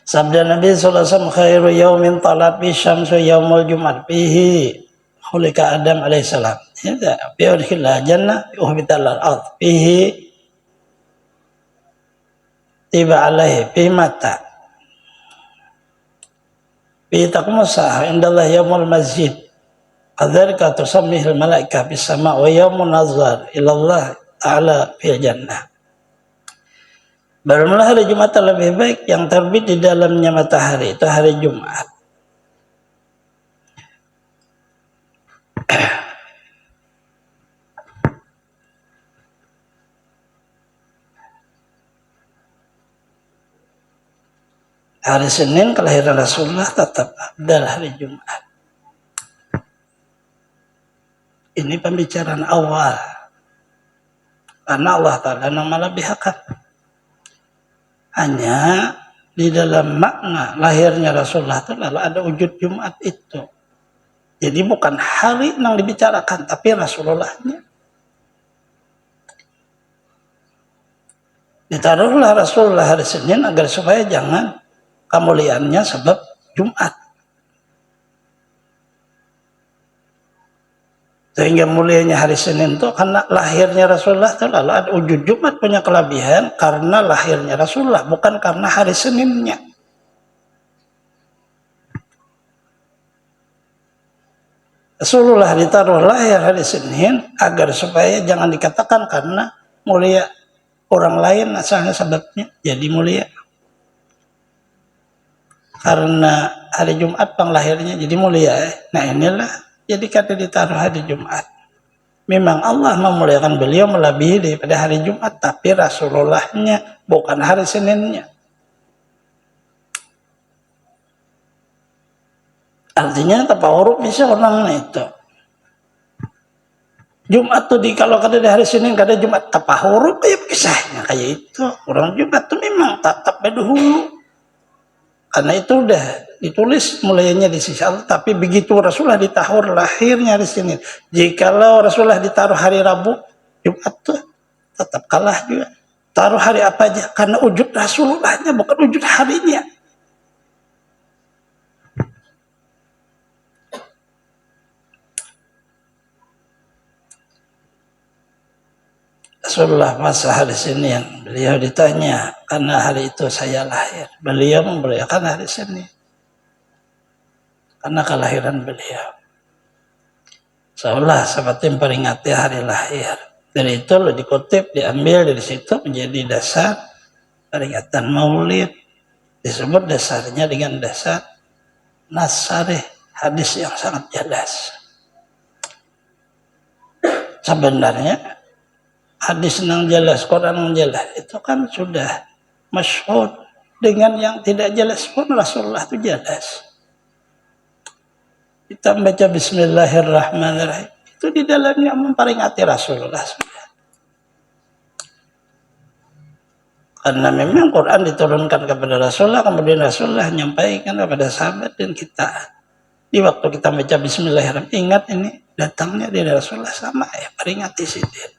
Sabda Nabi sallallahu alaihi wasallam khairu yaumin talat bi syamsu yaumul jumat fihi khulika Adam alaihi salam. Itu bi'udkhillah jannah uhbital al-ard fihi tiba alaihi fi mata. Fi taqmusa indallah yaumul masjid. Adzalika tusammihil malaikah bis sama wa yaumun nazar ila Allah ta'ala fil jannah. Barulah hari Jumat lebih baik yang terbit di dalamnya matahari itu hari Jumat. Hari Senin kelahiran Rasulullah tetap adalah hari Jumat. Ini pembicaraan awal. Karena Allah Ta'ala nama lebih hakat. Hanya di dalam makna lahirnya Rasulullah itu lalu ada wujud Jumat itu. Jadi bukan hari yang dibicarakan, tapi Rasulullahnya. Ditaruhlah Rasulullah hari Senin agar supaya jangan kemuliaannya sebab Jumat. Sehingga mulianya hari Senin itu karena lahirnya Rasulullah itu lalu ada wujud Jumat punya kelebihan karena lahirnya Rasulullah, bukan karena hari Seninnya. Rasulullah ditaruh lahir hari Senin agar supaya jangan dikatakan karena mulia orang lain asalnya sebabnya jadi mulia. Karena hari Jumat penglahirnya jadi mulia. Nah inilah jadi kata ditaruh hari Jumat. Memang Allah memuliakan beliau melebihi daripada hari Jumat, tapi Rasulullahnya bukan hari Seninnya. Artinya tapauruk bisa orang itu. Jumat tuh kalau kada di hari Senin kada Jumat tapauruk kayak kisahnya kayak itu. Orang Jumat tuh memang tatap dahulu. Karena itu udah ditulis mulainya di sisi Allah, tapi begitu Rasulullah ditaruh lahirnya hari Senin. Jikalau Rasulullah ditaruh hari Rabu, Jumat tuh tetap kalah juga. Taruh hari apa aja, karena wujud Rasulullahnya bukan wujud harinya. Rasulullah masa hari Senin, beliau ditanya, karena hari itu saya lahir. Beliau memberikan hari Senin. Karena kelahiran beliau. Seolah seperti memperingati hari lahir. Dari itu lo dikutip, diambil dari situ menjadi dasar peringatan Maulid. Disebut dasarnya dengan dasar nasarih, hadis yang sangat jelas. Sebenarnya hadis yang jelas, Quran yang jelas itu kan sudah masyhur. Dengan yang tidak jelas pun Rasulullah itu jelas. Kita baca Bismillahirrahmanirrahim. Itu di dalamnya memperingati Rasulullah. Karena memang Quran diturunkan kepada Rasulullah, kemudian Rasulullah menyampaikan kepada sahabat dan kita. Di waktu kita baca Bismillahirrahmanirrahim, ingat ini datangnya dari Rasulullah sama ya, peringati sidir.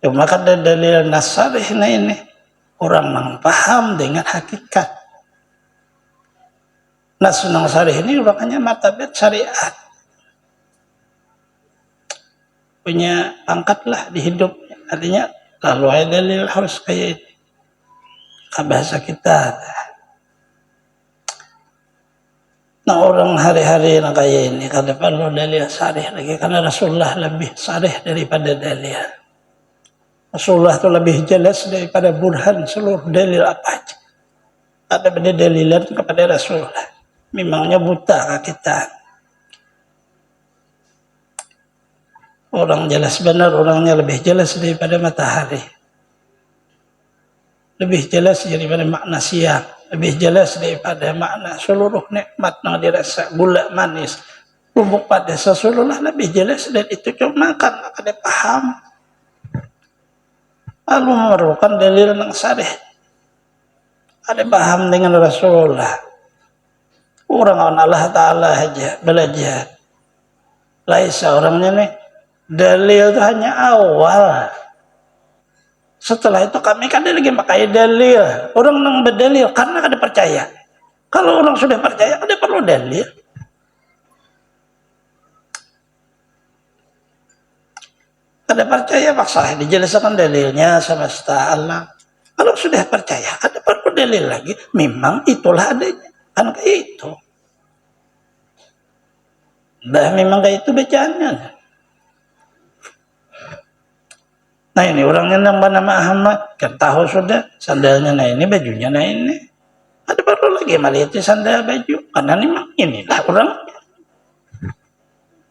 Cuma kada dalil nasarih ini orang yang paham dengan hakikat. Nasunang syarih ini makanya martabat syariat. Punya pangkatlah di hidupnya. Artinya lalu ada dalil harus kayak ini. Bahasa kita. Nah orang hari-hari yang kayak ini kada perlu dalil syarih lagi karena Rasulullah lebih syarih daripada dalil. Rasulullah itu lebih jelas daripada burhan seluruh dalil apa aja. Ada benda dalilan kepada Rasulullah. Memangnya buta kita. Orang jelas benar, orangnya lebih jelas daripada matahari. Lebih jelas daripada makna siang. Lebih jelas daripada makna seluruh nikmat yang dirasa, gula manis. Bubuk pada Rasulullah lebih jelas dan itu cuma kan ada paham. Lalu memerlukan dalil yang sarih. Ada paham dengan Rasulullah. Orang Allah Ta'ala aja belajar. Laisa orangnya nih. Dalil itu hanya awal. Setelah itu kami kan lagi pakai dalil. Orang yang berdalil karena kada percaya. Kalau orang sudah percaya, ada perlu dalil. Kada percaya paksa dijelaskan dalilnya semesta alam. Kalau sudah percaya, ada perlu dalil lagi. Memang itulah adanya. Kan kayak itu. Dah memang kayak itu bacaannya. Nah ini orangnya yang bernama Ahmad. Kan tahu sudah sandalnya nah ini, bajunya nah ini. Ada perlu lagi melihat sandal baju. Karena memang inilah orangnya.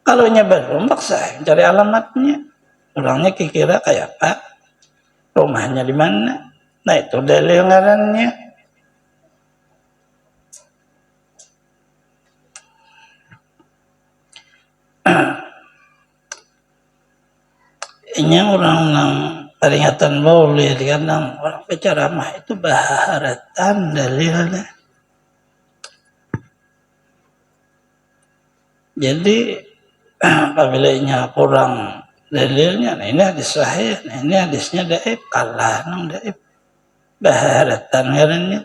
Kalau belum paksa cari alamatnya. Orangnya kira kayak apa? Rumahnya di mana? Nah itu dalil ngarannya. Ini orang yang peringatan Maulid kadang orang berceramah itu baharatan dalilnya. Jadi apabila kurang dalilnya, nah ini hadis sahih, nah ini hadisnya dhaif, kalah nang dhaif. Baharatan ngarannya.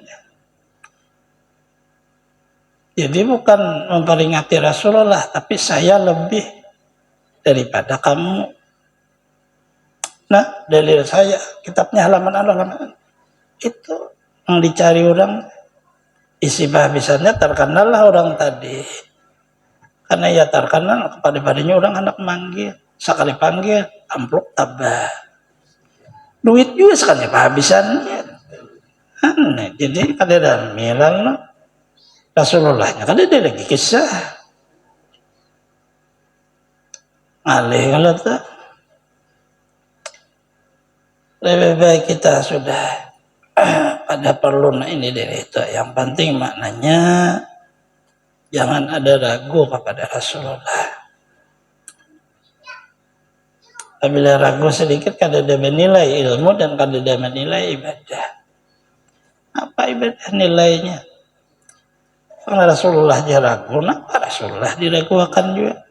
Jadi bukan memperingati Rasulullah, tapi saya lebih daripada kamu. Nah, dalil saya, kitabnya halaman. Itu yang dicari orang, isi bahasannya terkenal lah orang tadi. Karena ya terkenal kepada-padanya orang anak manggil. Sekali panggil, amplop tabah. Duit juga sekali bahasannya. Aneh, jadi ada dalam milang Rasulullahnya kan ada lagi kisah alih kalau tak lebih baik kita sudah pada perlu ini dari itu. Yang penting maknanya jangan ada ragu kepada Rasulullah. Apabila ragu sedikit kada ada menilai ilmu dan kada ada menilai ibadah. Apa ibadah nilainya? Karena Rasulullah dia ragu, kenapa Rasulullah diragukan juga?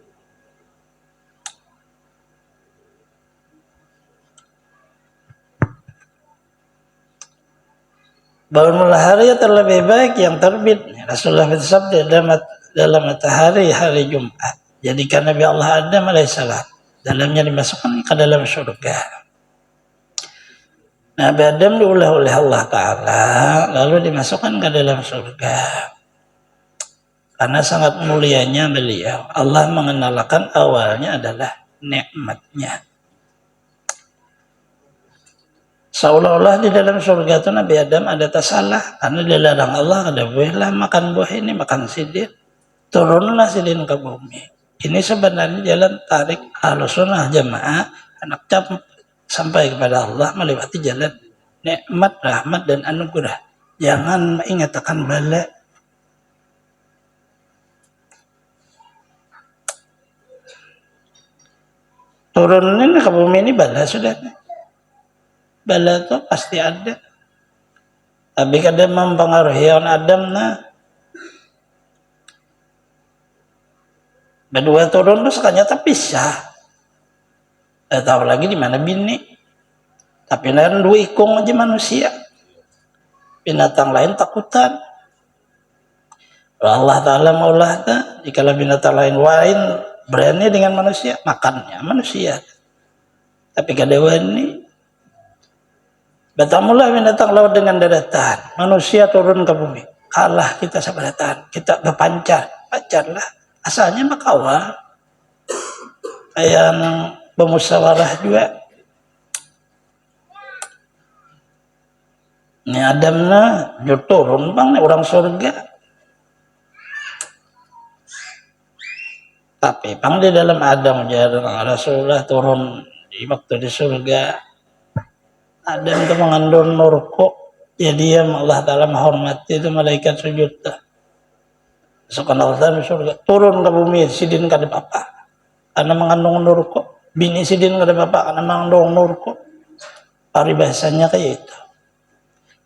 Bangun hari terlebih baik yang terbit. Rasulullah bersabda dalam matahari hari Jumat. Jadikan Nabi Allah Adam alaihissalam dalamnya dimasukkan ke dalam surga. Nabi Adam diulah oleh Allah Ta'ala lalu dimasukkan ke dalam surga. Karena sangat mulianya beliau, Allah mengenalkan awalnya adalah nikmatnya. Seolah-olah di dalam surga itu Nabi Adam ada tasalah, karena dilarang Allah kada bolehlah makan buah ini, makan sidin. Turunlah sidin ke bumi. Ini sebenarnya jalan tarik Ahlussunnah Jamaah anak sampai kepada Allah melewati jalan nikmat, rahmat dan anugerah. Jangan mengatakan bala. Turunin ke bumi ini bala sudah. Bala itu pasti ada. Tapi kadang mempengaruhi orang Adam nah. Berdua turun itu sekanyata pisah. Tahu lagi di mana bini. Tapi lain dua ikung aja manusia. Binatang lain takutan. Allah Ta'ala maulah jika binatang lain berani dengan manusia, makannya manusia. Tapi kadewan ini batamulah binatang laut dengan daratan, manusia turun ke bumi, kalah kita seberatan, kita pacarlah. Asalnya makawal, kayak bermusyawarah juga. Ini Adamnya turun bang, orang surga. Tapi pang di dalam Adam jarang Rasulullah turun di waktu di surga. Adam itu mengandung nurko. Jadi Allah Ta'ala menghormati itu malaikat sujud. Masukkan Allah di surga. Turun ke bumi sidin kada apa. Karena mengandung nurko. Bini sidin kada apa karena mengandung nurko. Paribahasanya kayak itu.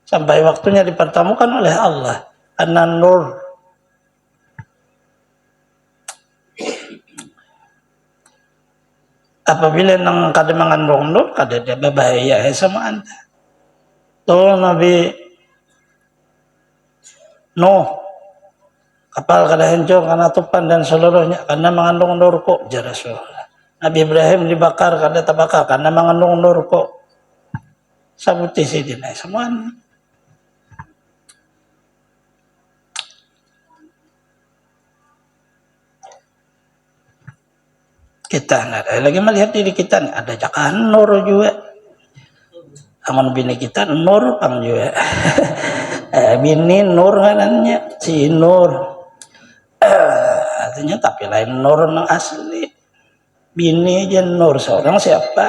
Sampai waktunya dipertemukan oleh Allah. Karena nur. Apabila nang kada mengandung nur, kada ada bahaya sama anda. Tuh Nabi Nuh, kapal kada hancur karena tupan dan seluruhnya karena mengandung nurko. Jar Rasulullah. Nabi Ibrahim dibakar kada terbakar karena mengandung nurko. Sabuti sidin semua. Kita ada lagi melihat diri kita ada jakan nur juga. Aman bini kita nur pang juga. Bini nur kanannya si nur. Artinya tapi lain nur yang asli. Bini aja nur seorang siapa?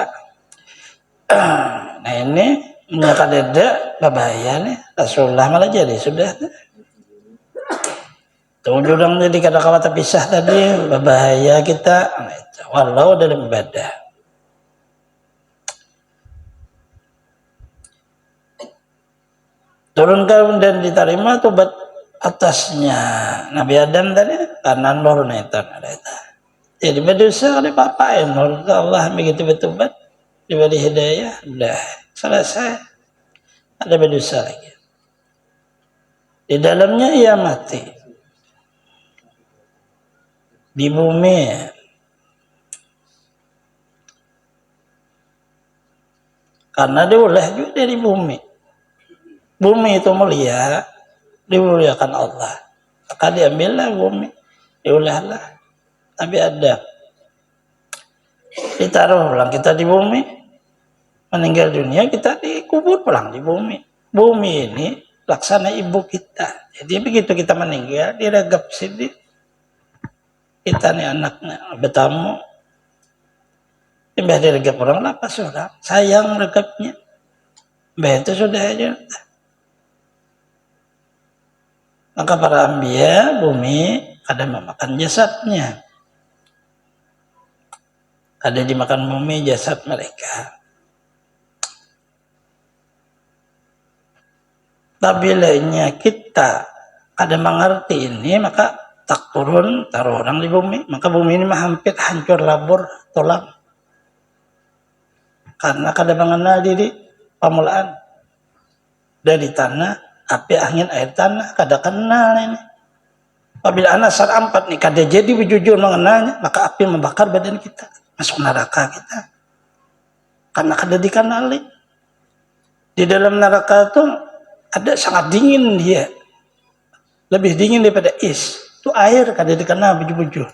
Nah ini nyakadeda bahaya nih. Rasulullah malah jadi sudah. Tujuh orang jadi kata-kata pisah tadi berbahaya kita walau dalam ibadah. turunkan dan diterima tobat atasnya Nabi Adam tadi karena nur netan ada. Jadi berdosa oleh papa ya nur Allah begitu bertobat diberi hidayah udah selesai, ada berdosa lagi di dalamnya ia mati di bumi karena diulah juga dari bumi. Bumi itu mulia, dimuliakan Allah, maka diambillah bumi, diulahlah Nabi Adam, ditaruh pulang kita di bumi, meninggal dunia kita dikubur pulang di bumi. Bumi ini laksana ibu kita, jadi begitu kita meninggal diregap sini kita nih anaknya bertamu, tiba diregap orang lah pas orang sayang regapnya, itu sudah aja. Maka para anbiya bumi ada memakan jasadnya, ada dimakan bumi jasad mereka. Tapi lainnya kita ada mengerti ini, maka tak turun taruh orang di bumi, maka bumi ini hampir hancur labur tulang karena kada mengenal diri pamulaan dari tanah, api, angin, air, tanah kada kenal ini. Apabila anak asar 4 nih kada jadi jujur mengenalnya, maka api membakar badan kita, masuk neraka kita karena kada dikenali. Di dalam neraka itu ada sangat dingin, dia lebih dingin daripada is, itu air kada dikenal bujur-bujur.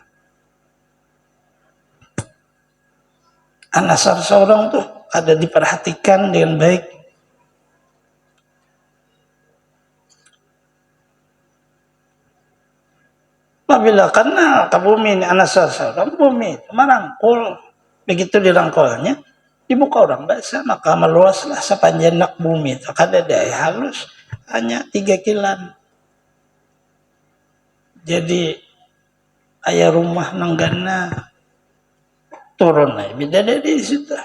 Anak asar seorang tuh kada diperhatikan dengan baik. Apabila karena ke bumi ini anak seorang bumi itu merangkul, begitu dirangkulnya dibuka orang basah, maka meluaslah sepanjang bumi itu, kada daya halus hanya 3 kilan. Jadi ayah rumah nanggana turun aja beda dari situ.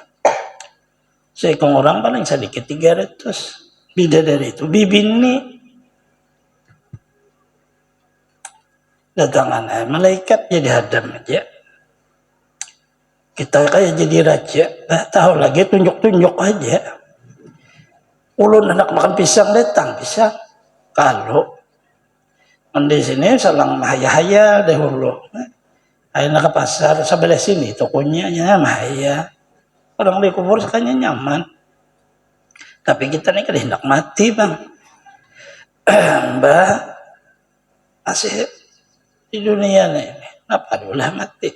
Seekong orang paling sedikit 300, beda dari itu bibini. Datangan malaikat jadi Adam aja. Kita kayak jadi raja, tahu lagi tunjuk-tunjuk aja. Ulun anak makan pisang datang pisang. Kalau di sini salang mahaya-haya dahulu. Ayo ke pasar sebelah sini tokonya ya mahaya. Orang dikubur sekanya nyaman. Tapi kita nih kada hendak mati bang. Mbak masih di dunia ini, kenapa dulu mati?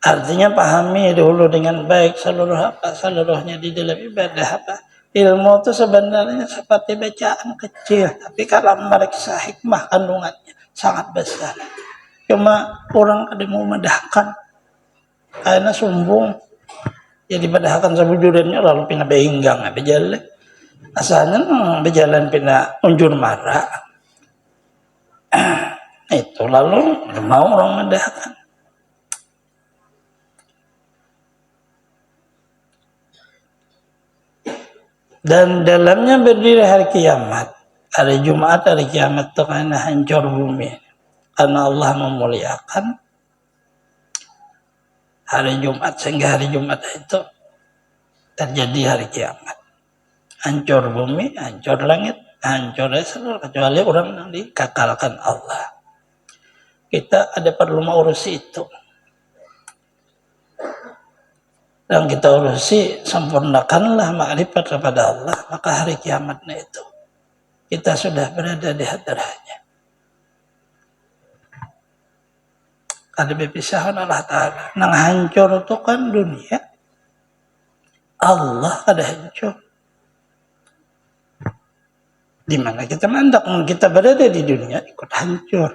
Artinya pahami dulu dengan baik seluruhnya di dalam ibadah apa. Ilmu itu sebenarnya seperti bacaan kecil, tapi kalau mereka hikmah kandungannya sangat besar. Cuma orang ada mau medahkan, karena sombong, jadi medahkan sebujurannya lalu pindah beinggang, berjalan. Asalnya berjalan pindah unjur marah. Itu lalu mau orang medahkan. Dan dalamnya berdiri hari kiamat. Hari Jumat, hari kiamat itu karena hancur bumi. Karena Allah memuliakan hari Jumat, sehingga hari Jumat itu terjadi hari kiamat. Hancur bumi, hancur langit, hancur seluruh kecuali orang yang dikakalkan Allah. Kita ada perlu mengurusi itu. Dan kita urusi, sempurnakanlah makrifat kepada Allah, maka hari kiamatnya itu kita sudah berada di hadirahnya. Ada berpisahan Allah Ta'ala. Nang hancur itu kan dunia. Allah ada hancur. Di mana kita mandak, kita berada di dunia ikut hancur.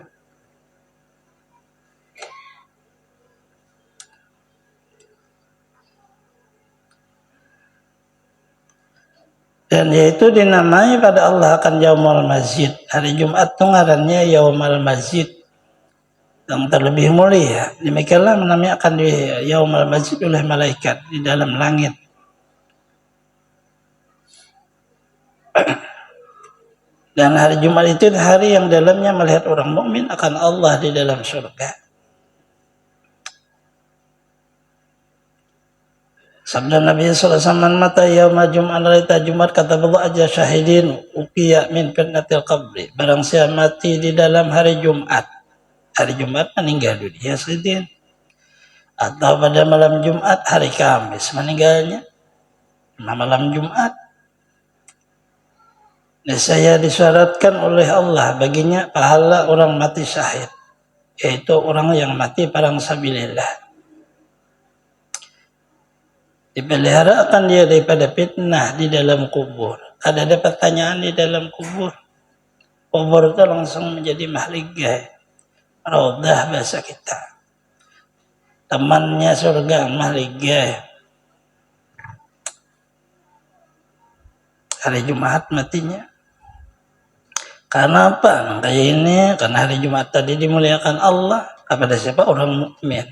Dan yaitu dinamai pada Allah akan Yaumul Masjid. Hari Jumat itu ngarannya Yaumul Masjid, yang terlebih mulia. Demikianlah menamai akan di Yaumul Masjid oleh malaikat di dalam langit. Dan hari Jumat itu hari yang dalamnya melihat orang mukmin akan Allah di dalam surga. Sabda Nabi sallallahu alaihi wasallam, "Mata yauma Jum'an laita Jumat kata Allah aja syahidin uqiya min fitnatil qabri." Barang siapa mati di dalam hari Jumat. Hari Jumat meninggal dunia sedin. Atau pada malam Jumat hari Kamis meninggalnya. Malam Jumat. Saya disyaratkan oleh Allah baginya pahala orang mati syahid. Yaitu orang yang mati perang sabilillah. Dipelihara akan dia daripada fitnah di dalam kubur. Ada pertanyaan di dalam kubur. Kubur itu langsung menjadi mahligai. Raudah bahasa kita. Temannya surga mahligai. Hari Jumat matinya. Karena apa? Kayak ini, karena hari Jumat tadi dimuliakan Allah kepada siapa? Orang mukmin.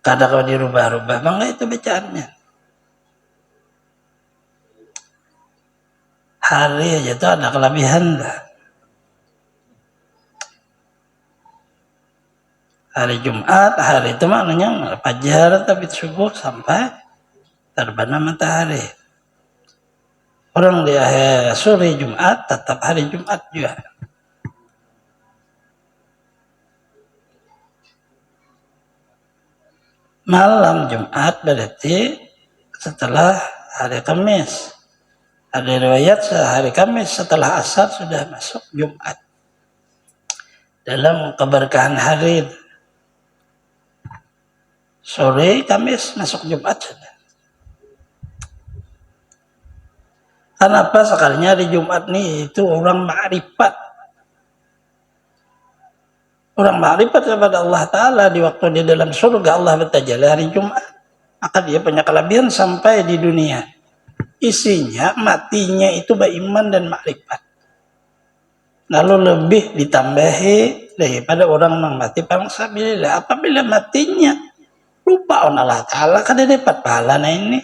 Kadang kalau dirubah-rubah, bangga itu bacaannya. Hari aja itu ada kelebihan lah. Hari Jumat, hari itu maknanya fajar tapi subuh sampai terbenam matahari. Orang di akhir sore Jumat tetap hari Jumat juga. Malam Jumat berarti setelah hari Kamis. Ada riwayat hari Kamis setelah asar sudah masuk Jumat. Dalam keberkahan hari sore Kamis masuk Jumat sudah. Kenapa sekalinya hari Jumat nih itu orang ma'rifat. Orang ma'rifat kepada Allah Ta'ala di waktu di dalam surga Allah bertajalli hari Jumat. Maka dia punya kelebihan sampai di dunia. Isinya, matinya itu beriman dan ma'rifat. Lalu lebih ditambahi daripada orang yang mati perang sabilillah. Apabila matinya lupa on Allah Ta'ala, kan dia dapat pahala nah ini.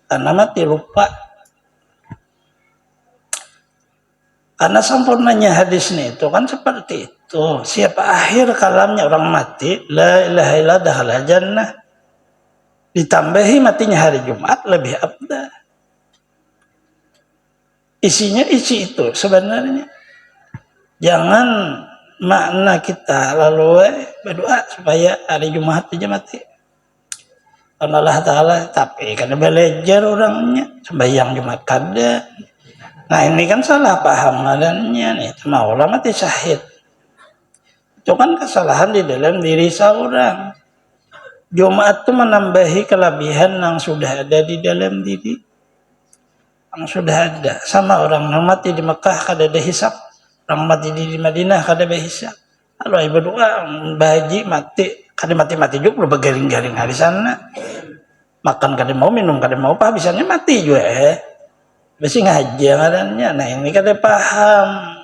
Karena mati lupa. Karena sempurnanya hadisnya itu kan seperti itu. Siapa akhir kalamnya orang mati, la ilaha illallah dakhala jannah. Ditambahi matinya hari Jumat lebih abdah. Isinya isi itu sebenarnya. Jangan makna kita lalu berdoa supaya hari Jumat aja mati. Karena Allah Ta'ala, tapi karena belajar orangnya sembahyang Jumat kada. Nah ini kan salah paham adanya nih. Nah orang mati syahid. Itu kan kesalahan di dalam diri seorang. Jumat itu menambahi kelebihan yang sudah ada di dalam diri. Yang sudah ada. Sama orang yang mati di Mekah kada ada hisab. Orang mati di Madinah kada ada hisab. Kalau ibu doa bahaji mati. Kada mati-mati juga bergaring-garing di sana. Makan kada mau, minum kada mau, habisannya mati juga Besi ngaji ngarannya. Nah ini kada paham.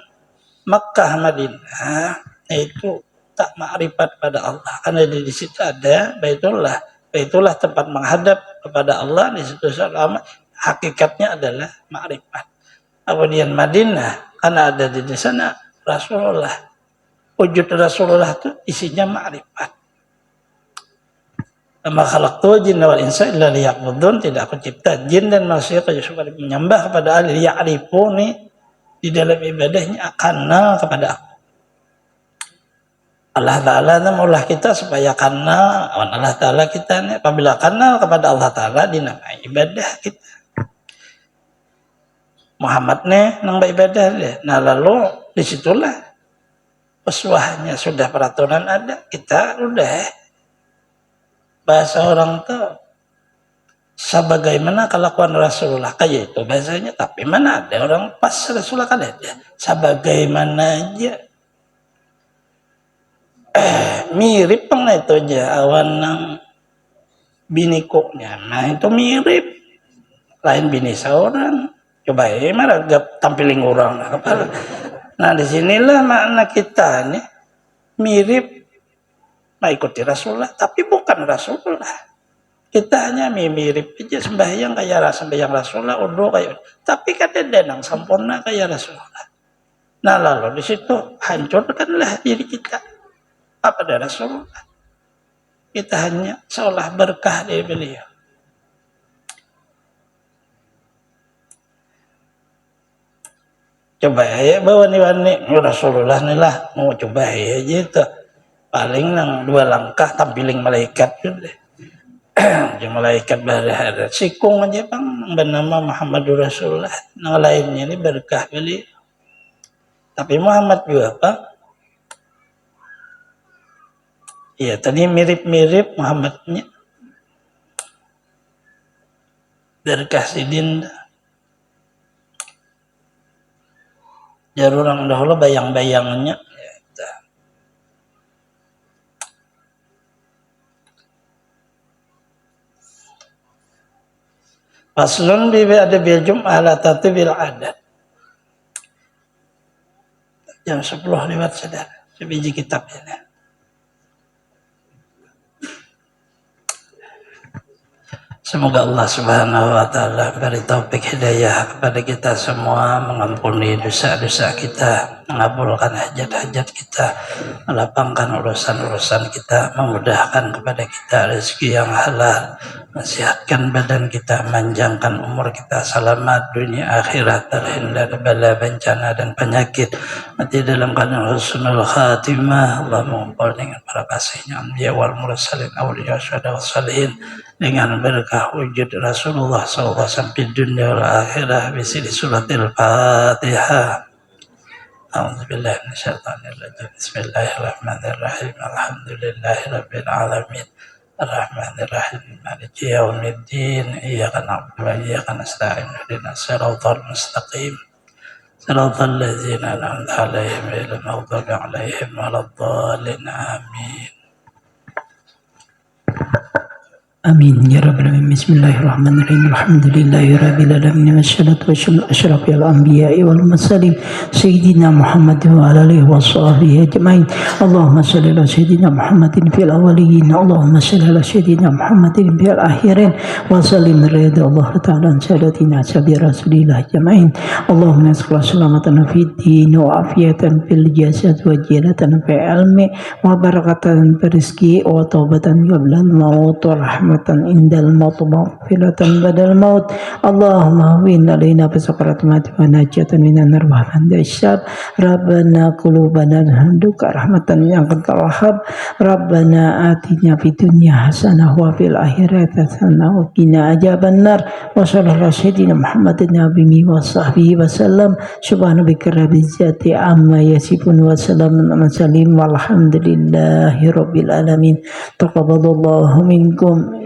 Mekah Madinah itu tak ma'rifat pada Allah. Karena di situ ada Baitullah. Baitullah tempat menghadap kepada Allah. Di situ selama hakikatnya adalah ma'rifat. Kemudian Madinah karena ada di sana Rasulullah. Wujud Rasulullah itu isinya ma'rifat. Ma khalaqtul jinna wal insa illa liya'budun. Tidak aku cipta jin dan manusia supaya menyembah kepada Allah, ya'rifuni di dalam ibadahnya kenal kepada aku. Allah Ta'ala maulah kita supaya kenal Allah Ta'ala kita nih. Apabila kenal kepada Allah Ta'ala dinamai ibadah kita. Muhammad nih nang ibadah deh. Nah lalu disitulah uswahnya sudah peraturan ada. Kita udah bahasa orang tuh sebagaimana kelakuan Rasulullah kayak itu bahasanya. Tapi mana ada orang pas Rasulullah kan ada sebagaimana aja mirip pernah itu aja awan nang bini koknya. Nah itu mirip lain bini seorang. Coba marah gak tampilin orang kepala. Nah disinilah makna kita nih mirip mengikuti Rasulullah, tapi bukan Rasulullah. Kita hanya mirip aja sembahyang kayak sembahyang Rasulullah, udah kayak, tapi kan denang sempurna kayak Rasulullah. Nah lalu di situ hancurkanlah diri kita apa dari Rasulullah. Kita hanya seolah berkah dari beliau. Coba ya bawa nih Rasulullah nih lah mau coba ya gitu. Paling nang 2 langkah tampiling malaikat gitu deh. Yang malaikat berada sikung aja bang bernama Muhammadur Rasulullah. Yang lainnya ini berkah beliau. Tapi Muhammad juga apa? Iya tadi mirip-mirip Muhammadnya. Berkah sidin. Jadi orang dahulu bayang-bayangnya. Faslun bi ada bil jum'ah la tatibil adat. Jam 10 lewat saudara. Sebiji kitab ini. Semoga Allah Subhanahu wa taala beri taufik hidayah kepada kita semua, mengampuni dosa-dosa kita, mengabulkan hajat-hajat kita, melapangkan urusan-urusan kita, memudahkan kepada kita rezeki yang halal, mensehatkan badan kita, manjangkan umur kita, selamat dunia akhirat, terhindar bala bencana dan penyakit, mati dalam keadaan husnul khatimah. Allah mengumpul dengan para kasihnya anbiya wal mursalin awliya syuhada wassalihin dengan berkah wujud Rasulullah SAW sampai dunia wal akhirah bisi di suratil Fatihah. A'udzubillahi minasyaitonir rajim. Bismillahirrahmanirrahim. Alhamdulillahirabbil alamin. Arrahmanirrahim. Maliki yaumiddin. Iyyaka na'budu wa iyyaka nasta'in. Ihdinas siratal mustaqim. Siratal ladzina an'amta 'alaihim ghairil maghdubi 'alaihim waladdallin. Amin. Amin ya rabbal alamin. Bismillahirrahmanirrahim. Alhamdulillahirabbil alamin. Wassalatu wassalamu ala asyrafil anbiya'i wal mursalin sayyidina Muhammad wa ala alihi washabbihi ajmain. Allahumma shalli ala sayyidina Muhammadin fil awwalin. Allahumma shalli ala sayyidina Muhammadin fil akhirin. Wa sallim ridha Allah ta'ala an sadatina sabi rasulillah ajmain. Allahumma nas'aluka salamatan fid din wa afiyatan fil jasad wa zinatan fil ilmi wa barakatan fil rizqi wa taubatan qabla al-maut wa rahmatan indal maut maghfiratan badal maut. Allahumma hawwin alaina bi sakaratil maut wa najatan minan nar wa handashar. Rabbana qulubana hamduka rahmatan yang wahhab. Rabbana atina fid dunya hasanah wa fil akhirati hasanah wa qina adzabannar. Wa sallallahu sayyidina Muhammadin nabiyyi wa sahbihi wa sallam. Subhanaka rabbil izzati amma yasifun wa salamun ala mursalin walhamdulillahi rabbil alamin. Taqabbalallahu minkum.